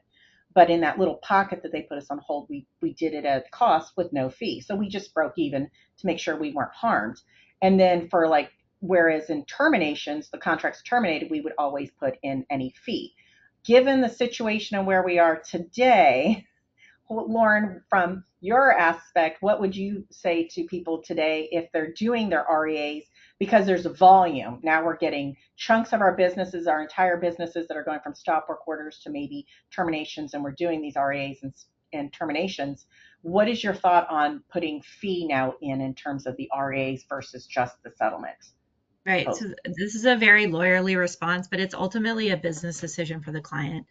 But in that little pocket that they put us on hold, we did it at cost with no fee. So we just broke even to make sure we weren't harmed. And then whereas in terminations, the contract's terminated, we would always put in any fee. Given the situation and where we are today, Lauren, from your aspect, what would you say to people today if they're doing their REAs? Because there's a volume. Now we're getting chunks of our businesses, our entire businesses that are going from stop work orders to maybe terminations, and we're doing these REAs and terminations. What is your thought on putting fee now in terms of the REAs versus just the settlement? Right. So this is a very lawyerly response, but it's ultimately a business decision for the client.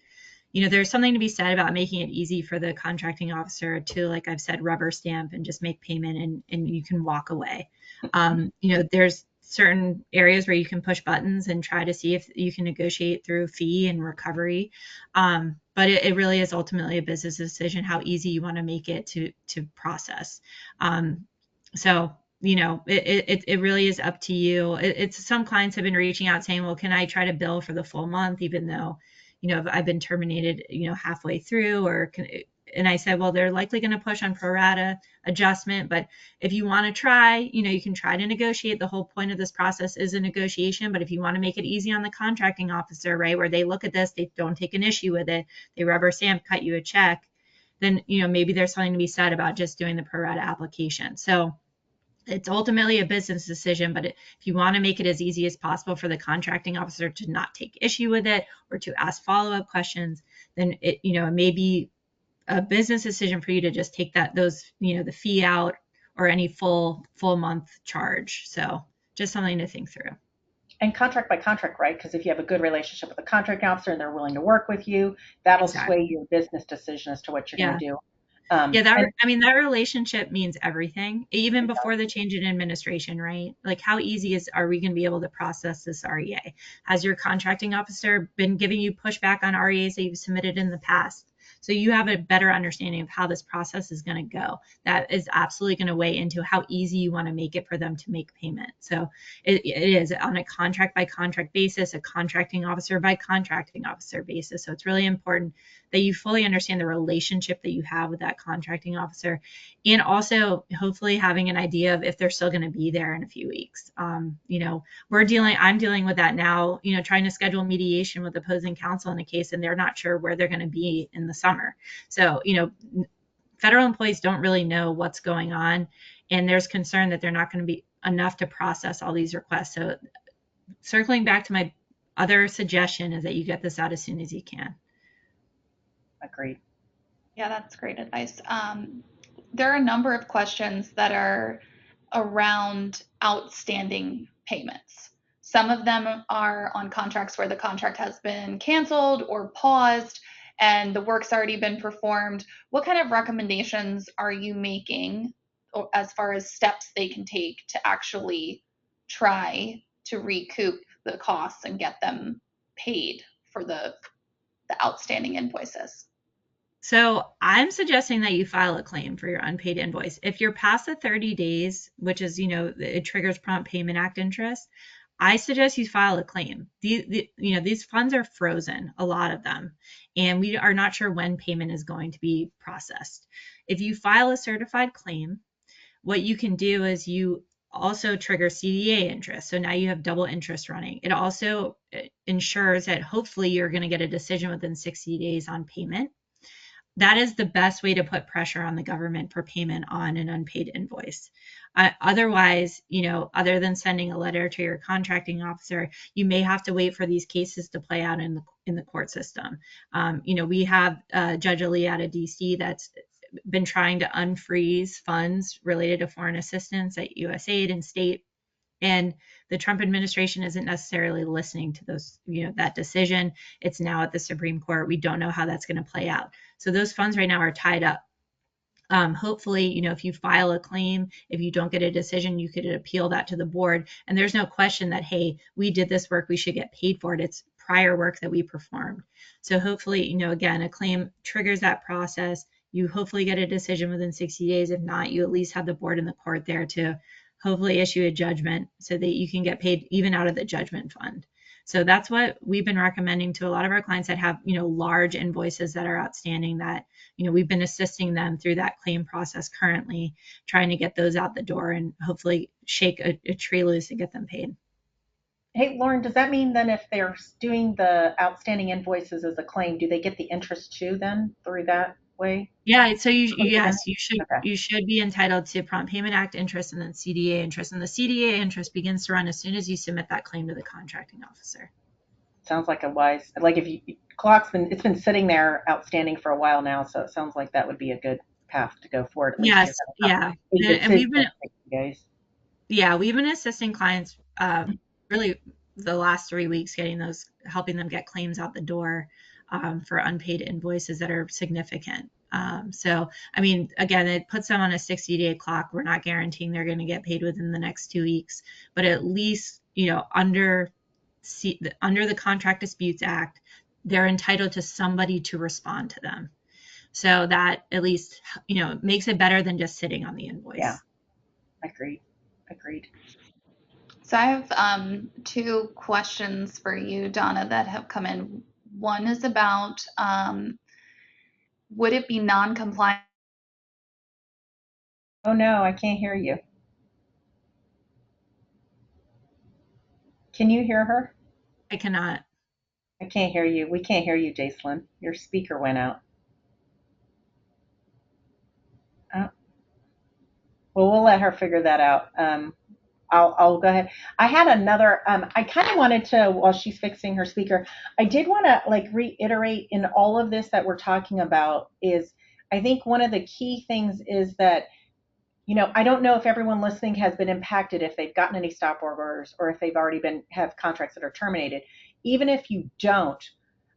There's something to be said about making it easy for the contracting officer to, like I've said, rubber stamp and just make payment and you can walk away. There's certain areas where you can push buttons and try to see if you can negotiate through fee and recovery. But it really is ultimately a business decision how easy you want to make it to process. It really is up to you. It's some clients have been reaching out saying, well, can I try to bill for the full month, even though if I've been terminated, halfway through, and I said, well, they're likely going to push on pro rata adjustment, but if you want to try, you can try to negotiate. The whole point of this process is a negotiation, but if you want to make it easy on the contracting officer, right, where they look at this, they don't take an issue with it, they rubber stamp, cut you a check, then, maybe there's something to be said about just doing the pro rata application. So it's ultimately a business decision, but if you want to make it as easy as possible for the contracting officer to not take issue with it or to ask follow-up questions, then it may be a business decision for you to just take the fee out or any full month charge. So just something to think through. And contract by contract, right? Because if you have a good relationship with the contract officer and they're willing to work with you, that'll sway Exactly. your business decision as to what you're going Yeah. to do. Yeah, And that relationship means everything, even it before does. the change in administration, right? Like, how easy are we going to be able to process this REA? Has your contracting officer been giving you pushback on REAs that you've submitted in the past? So you have a better understanding of how this process is going to go. That is absolutely going to weigh into how easy you want to make it for them to make payment. So it is on a contract by contract basis, a contracting officer by contracting officer basis. So it's really important that you fully understand the relationship that you have with that contracting officer, and also hopefully having an idea of if they're still going to be there in a few weeks. I'm dealing with that now, trying to schedule mediation with opposing counsel in a case, and they're not sure where they're going to be in the summer. So, federal employees don't really know what's going on, and there's concern that they're not going to be enough to process all these requests. So circling back to my other suggestion is that you get this out as soon as you can. Agreed. Yeah, that's great advice. There are a number of questions that are around outstanding payments. Some of them are on contracts where the contract has been canceled or paused and the work's already been performed. What kind of recommendations are you making as far as steps they can take to actually try to recoup the costs and get them paid for the outstanding invoices? So I'm suggesting that you file a claim for your unpaid invoice. If you're past the 30 days, which is, it triggers Prompt Payment Act interest, I suggest you file a claim. These funds are frozen, a lot of them, and we are not sure when payment is going to be processed. If you file a certified claim, what you can do is you also trigger CDA interest. So now you have double interest running. It also ensures that hopefully you're going to get a decision within 60 days on payment. That is the best way to put pressure on the government for payment on an unpaid invoice. Otherwise, other than sending a letter to your contracting officer, you may have to wait for these cases to play out in the court system. We have Judge Ali out of DC that's been trying to unfreeze funds related to foreign assistance at USAID and state. And the Trump administration isn't necessarily listening to those, that decision. It's now at the Supreme Court. We don't know how that's going to play out. So those funds right now are tied up. Hopefully, if you file a claim, if you don't get a decision, you could appeal that to the board. And there's no question that, hey, we did this work, we should get paid for it. It's prior work that we performed. So hopefully, again, a claim triggers that process. You hopefully get a decision within 60 days. If not, you at least have the board and the court there to hopefully issue a judgment so that you can get paid even out of the judgment fund. So that's what we've been recommending to a lot of our clients that have, large invoices that are outstanding, that, we've been assisting them through that claim process currently, trying to get those out the door and hopefully shake a tree loose and get them paid. Hey, Lauren, does that mean then if they're doing the outstanding invoices as a claim, do they get the interest too then through that way? Yeah, so Again? yes, Okay. you should be entitled to Prompt Payment Act interest and then CDA interest. And the CDA interest begins to run as soon as you submit that claim to the contracting officer. Sounds like a wise, like if you, it's been sitting there outstanding for a while now, so it sounds like that would be a good path to go forward. At least Yes, you're going to yeah. have a And decision in 60 days. we've been assisting clients really the last 3 weeks, helping them get claims out the door for unpaid invoices that are significant. So, again, it puts them on a 60-day clock. We're not guaranteeing they're going to get paid within the next 2 weeks, but at least, under the Contract Disputes Act, they're entitled to somebody to respond to them. So that at least, makes it better than just sitting on the invoice. Yeah, agreed. So I have two questions for you, Donna, that have come in. One is about would it be non-compliant? Oh no, I can't hear you. Can you hear her? I cannot. I can't hear you. We can't hear you, Jacelyn. Your speaker went out. Oh. Well, we'll let her figure that out. I'll go ahead. I had another, I kind of wanted to, while she's fixing her speaker, I did want to like reiterate in all of this that we're talking about is I think one of the key things is that, I don't know if everyone listening has been impacted, if they've gotten any stop work orders or if they've already have contracts that are terminated. Even if you don't,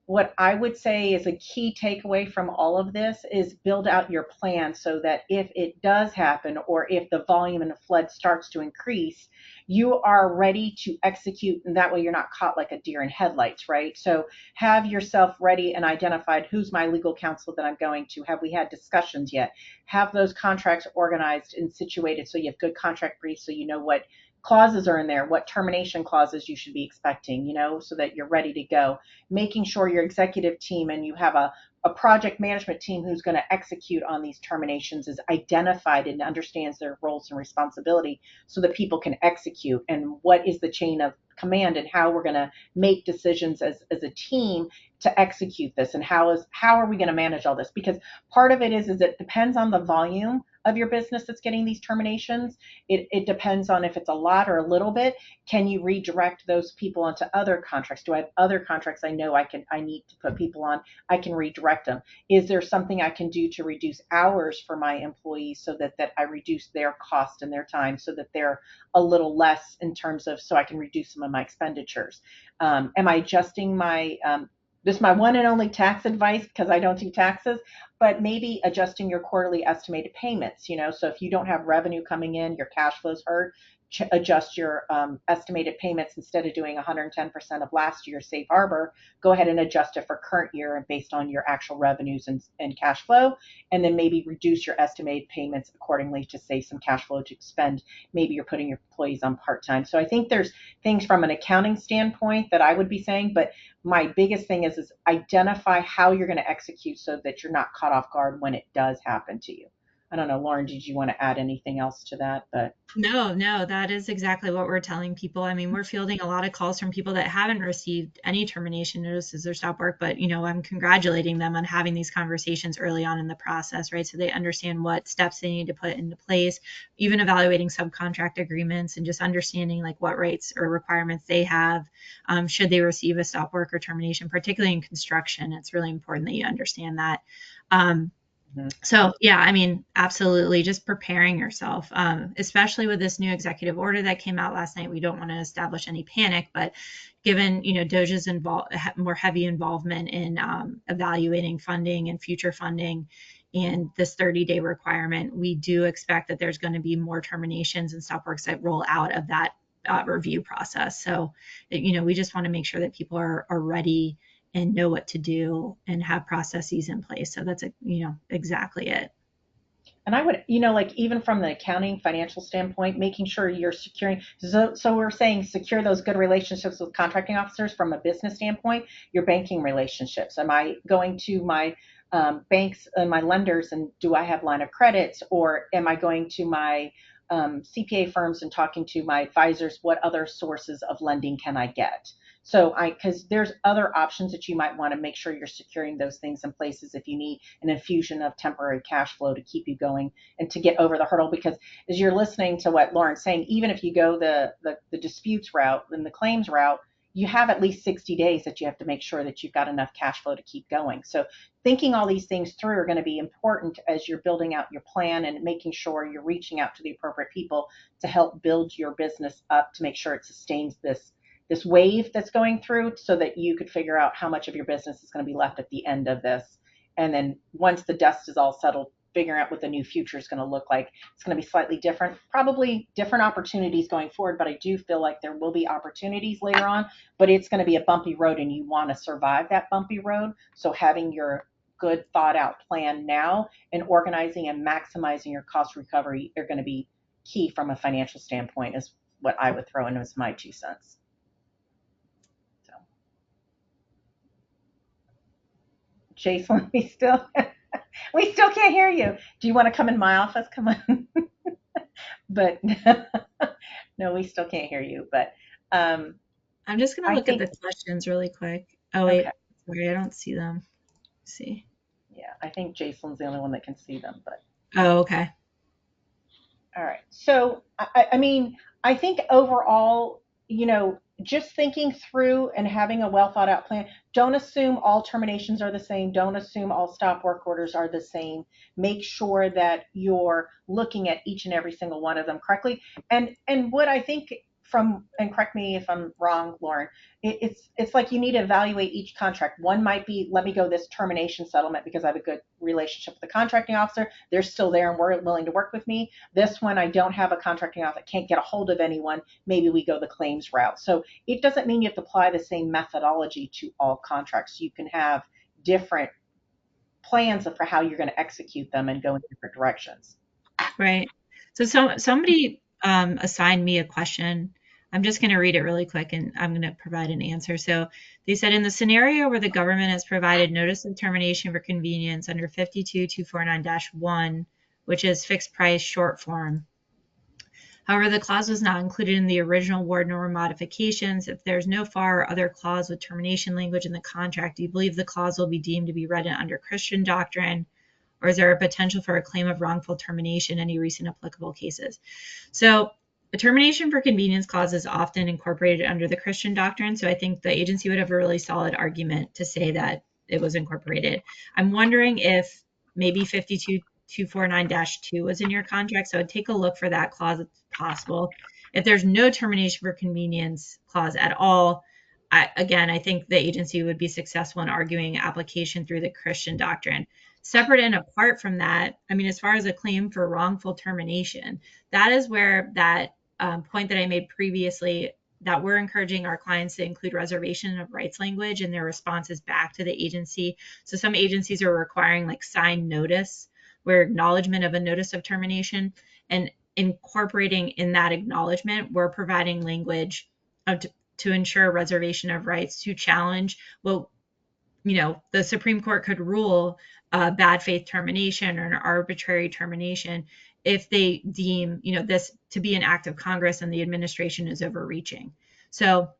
what I would say is a key takeaway from all of this is build out your plan so that if it does happen or if the volume in the flood starts to increase, you are ready to execute. And that way you're not caught like a deer in headlights, right? So have yourself ready and identified who's my legal counsel that I'm going to. Have we had discussions yet? Have those contracts organized and situated so you have good contract briefs so you know what clauses are in there, what termination clauses you should be expecting, so that you're ready to go. Making sure your executive team and you have a project management team who's going to execute on these terminations is identified and understands their roles and responsibility so that people can execute and what is the chain of command and how we're going to make decisions as a team to execute this and how are we going to manage all this, because part of it is it depends on the volume of your business that's getting these terminations. It depends on if it's a lot or a little bit. Can you redirect those people onto other contracts? Do I have other contracts I know I need to put people on? I can redirect them. Is there something I can do to reduce hours for my employees so that I reduce their cost and their time so that they're a little less in terms of, so I can reduce some of my expenditures? Am I adjusting my this is my one and only tax advice because I don't do taxes, but maybe adjusting your quarterly estimated payments, so if you don't have revenue coming in, your cash flows hurt, adjust your estimated payments. Instead of doing 110% of last year's safe harbor, go ahead and adjust it for current year and based on your actual revenues and cash flow, and then maybe reduce your estimated payments accordingly to save some cash flow to spend. Maybe you're putting your employees on part-time. So I think there's things from an accounting standpoint that I would be saying, but my biggest thing is identify how you're going to execute so that you're not caught off guard when it does happen to you. I don't know, Lauren, did you want to add anything else to that? But No, that is exactly what we're telling people. I mean, we're fielding a lot of calls from people that haven't received any termination notices or stop work, but I'm congratulating them on having these conversations early on in the process, right? So they understand what steps they need to put into place, even evaluating subcontract agreements and just understanding like what rights or requirements they have should they receive a stop work or termination, particularly in construction. It's really important that you understand that. So yeah, I mean, absolutely, just preparing yourself, especially with this new executive order that came out last night. We don't want to establish any panic, but given DOJ's more heavy involvement in evaluating funding and future funding, and this 30-day requirement, we do expect that there's going to be more terminations and stop works that roll out of that review process. So we just want to make sure that people are ready and know what to do and have processes in place. So that's exactly it. And I would, like even from the accounting financial standpoint, making sure you're securing. So we're saying secure those good relationships with contracting officers from a business standpoint, your banking relationships. Am I going to my banks and my lenders and do I have line of credits, or am I going to my CPA firms and talking to my advisors, what other sources of lending can I get? So because there's other options that you might want to make sure you're securing those things in places if you need an infusion of temporary cash flow to keep you going and to get over the hurdle. Because as you're listening to what Lauren's saying, even if you go the disputes route and the claims route, you have at least 60 days that you have to make sure that you've got enough cash flow to keep going. So thinking all these things through are going to be important as you're building out your plan and making sure you're reaching out to the appropriate people to help build your business up to make sure it sustains this wave that's going through so that you could figure out how much of your business is going to be left at the end of this. And then once the dust is all settled, figuring out what the new future is going to look like. It's going to be slightly different, probably different opportunities going forward, but I do feel like there will be opportunities later on, but it's going to be a bumpy road and you want to survive that bumpy road. So having your good thought out plan now and organizing and maximizing your cost recovery are going to be key from a financial standpoint is what I would throw in as my 2 cents. So, Jason, we still can't hear you. Do you want to come in my office? Come on. But no, we still can't hear you. But I'm just going to look at the questions really quick. Oh, wait. Okay. Sorry, I don't see them. Let's see. Yeah, I think Jason's the only one that can see them. But Oh, okay. All right. So, I mean, I think overall, just thinking through and having a well thought out plan, don't assume all terminations are the same. Don't assume all stop work orders are the same. Make sure that you're looking at each and every single one of them correctly. And what I think from, and correct me if I'm wrong, Lauren, it's like you need to evaluate each contract. One might be, let me go this termination settlement because I have a good relationship with the contracting officer. They're still there and willing to work with me. This one, I don't have a contracting officer, can't get a hold of anyone. Maybe we go the claims route. So it doesn't mean you have to apply the same methodology to all contracts. You can have different plans for how you're going to execute them and go in different directions. Right. So somebody assigned me a question. I'm just going to read it really quick and I'm going to provide an answer. So they said, in the scenario where the government has provided notice of termination for convenience under 52249-1, which is fixed price short form. However, the clause was not included in the original award nor modifications. If there's no FAR or other clause with termination language in the contract, do you believe the clause will be deemed to be read under Christian doctrine? Or is there a potential for a claim of wrongful termination in any recent applicable cases? So a termination for convenience clause is often incorporated under the Christian doctrine. So I think the agency would have a really solid argument to say that it was incorporated. I'm wondering if maybe 52249-2 was in your contract. So I'd take a look for that clause if possible. If there's no termination for convenience clause at all, I think the agency would be successful in arguing application through the Christian doctrine. Separate and apart from that, I mean, as far as a claim for wrongful termination, that is where that point that I made previously, that we're encouraging our clients to include reservation of rights language in their responses back to the agency. So some agencies are requiring like signed notice, where acknowledgement of a notice of termination, and incorporating in that acknowledgement, we're providing language to ensure reservation of rights to challenge what the Supreme Court could rule bad faith termination or an arbitrary termination if they deem this to be an act of Congress and the administration is overreaching. So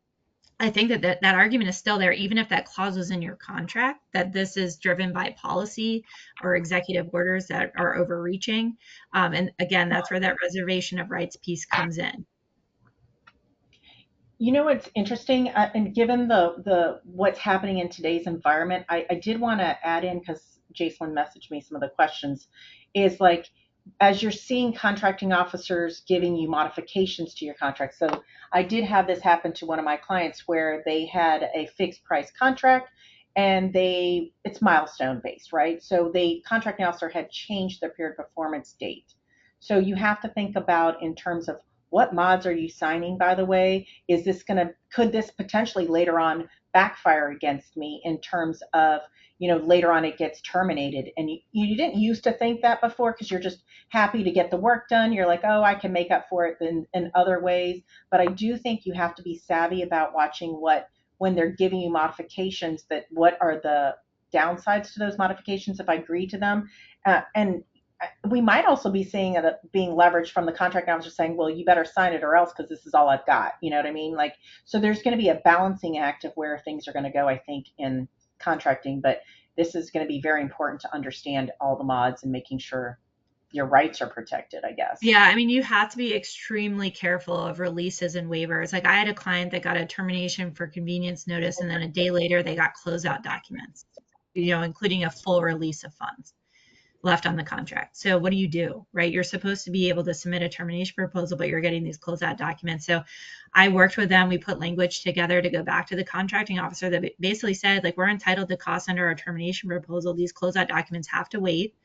I think that argument is still there, even if that clause was in your contract, that this is driven by policy or executive orders that are overreaching. And again, that's where that reservation of rights piece comes in. You know what's interesting, and given the what's happening in today's environment, I did want to add in, because Jason messaged me some of the questions, is like, as you're seeing contracting officers giving you modifications to your contract. So I did have this happen to one of my clients where they had a fixed price contract and it's milestone based, right? So the contracting officer had changed their period performance date. So you have to think about in terms of what mods are you signing, by the way? Could this potentially later on backfire against me in terms of, later on it gets terminated? And you didn't used to think that before because you're just happy to get the work done. You're like, oh, I can make up for it in other ways. But I do think you have to be savvy about watching when they're giving you modifications, that what are the downsides to those modifications if I agree to them. And we might also be seeing it being leveraged from the contract officer saying, well, you better sign it or else, because this is all I've got. You know what I mean? Like, so there's going to be a balancing act of where things are going to go, I think, in contracting. But this is going to be very important to understand all the mods and making sure your rights are protected, I guess. Yeah, I mean, you have to be extremely careful of releases and waivers. Like I had a client that got a termination for convenience notice, and then a day later they got closeout documents, including a full release of funds left on the contract. So what do, right? You're supposed to be able to submit a termination proposal, but you're getting these closeout documents. So I worked with them. We put language together to go back to the contracting officer that basically said, like, we're entitled to costs under our termination proposal. These closeout documents have to wait.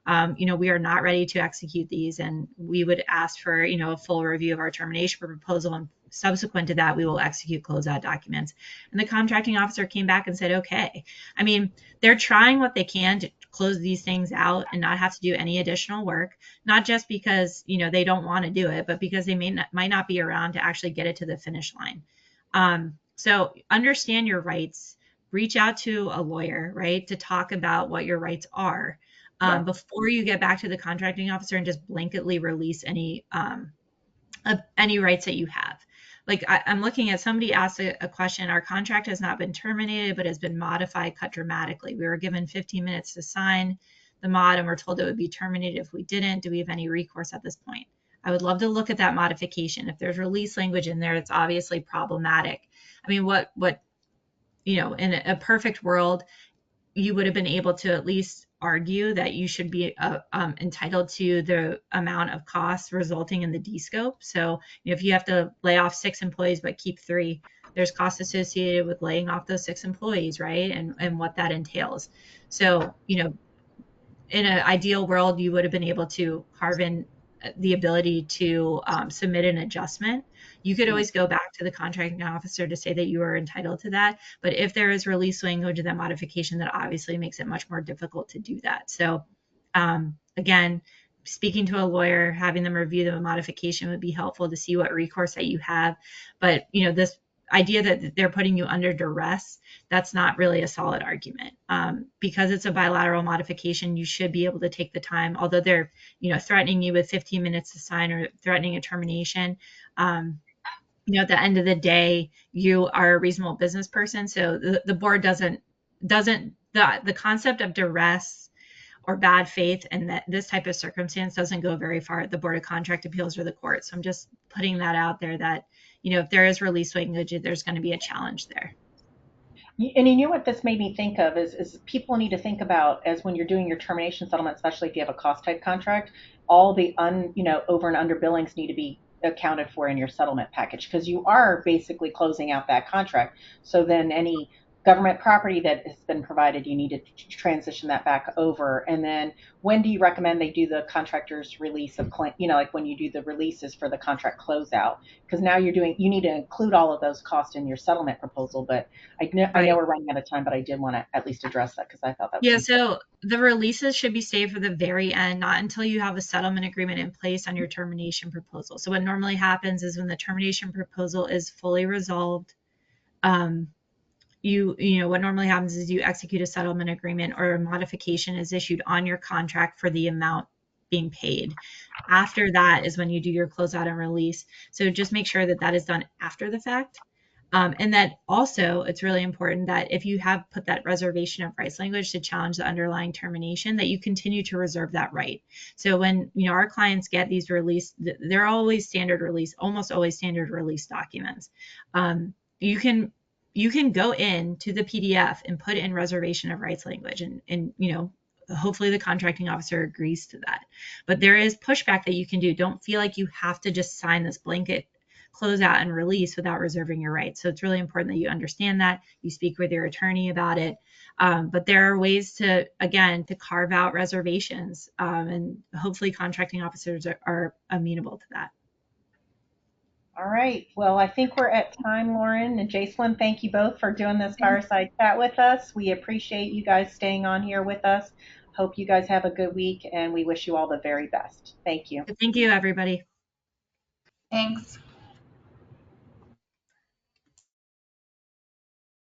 We are not ready to execute these, and we would ask for, a full review of our termination proposal, and subsequent to that, we will execute closeout documents. And the contracting officer came back and said, okay. I mean, they're trying what they can to close these things out and not have to do any additional work, not just because, they don't want to do it, but because they might not be around to actually get it to the finish line. So understand your rights, reach out to a lawyer, right, to talk about what your rights are before you get back to the contracting officer and just blanketly release any rights that you have. Like I'm looking at, somebody asked a question, our contract has not been terminated, but has been modified, cut dramatically. We were given 15 minutes to sign the mod and we're told it would be terminated if we didn't. Do we have any recourse at this point? I would love to look at that modification. If there's release language in there, it's obviously problematic. I mean, in a perfect world, you would have been able to at least argue that you should be entitled to the amount of costs resulting in the descope. So, if you have to lay off 6 employees but keep 3, there's costs associated with laying off those 6 employees, right? And what that entails. So, in an ideal world, you would have been able to carve in the ability to submit an adjustment. You could always go back to the contracting officer to say that you are entitled to that. But if there is release language in that modification, that obviously makes it much more difficult to do that. So again, speaking to a lawyer, having them review the modification would be helpful to see what recourse that you have. But this idea that they're putting you under duress, that's not really a solid argument. Because it's a bilateral modification, you should be able to take the time, although they're, threatening you with 15 minutes to sign or threatening a termination. At the end of the day, you are a reasonable business person. So the board doesn't, the concept of duress or bad faith and that this type of circumstance doesn't go very far at the Board of Contract Appeals or the court. So I'm just putting that out there that, if there is release language, there's going to be a challenge there. And you know what this made me think of is people need to think about as when you're doing your termination settlement, especially if you have a cost type contract, all the over and under billings need to be accounted for in your settlement package because you are basically closing out that contract. So then any government property that has been provided, you need to transition that back over. And then when do you recommend they do the contractor's release of claim, like when you do the releases for the contract closeout? Because now you need to include all of those costs in your settlement proposal. But I know we're running out of time, but I did want to at least address that because I thought that was important. So the releases should be saved for the very end, not until you have a settlement agreement in place on your termination proposal. So what normally happens is when the termination proposal is fully resolved, what normally happens is you execute a settlement agreement or a modification is issued on your contract for the amount being paid. After that is when you do your closeout and release. So just make sure that is done after the fact. And that also, it's really important that if you have put that reservation of rights language to challenge the underlying termination, that you continue to reserve that right. So when, our clients get these release, they're always standard release, almost always standard release documents. You can go into the PDF and put in reservation of rights language and hopefully the contracting officer agrees to that. But there is pushback that you can do. Don't feel like you have to just sign this blanket closeout and release without reserving your rights. So it's really important that you understand that, you speak with your attorney about it. But there are ways to carve out reservations, and hopefully contracting officers are amenable to that. All right. Well, I think we're at time, Lauren and Jacelyn. Thank you both for doing this fireside chat with us. We appreciate you guys staying on here with us. Hope you guys have a good week, and we wish you all the very best. Thank you. Thank you, everybody. Thanks.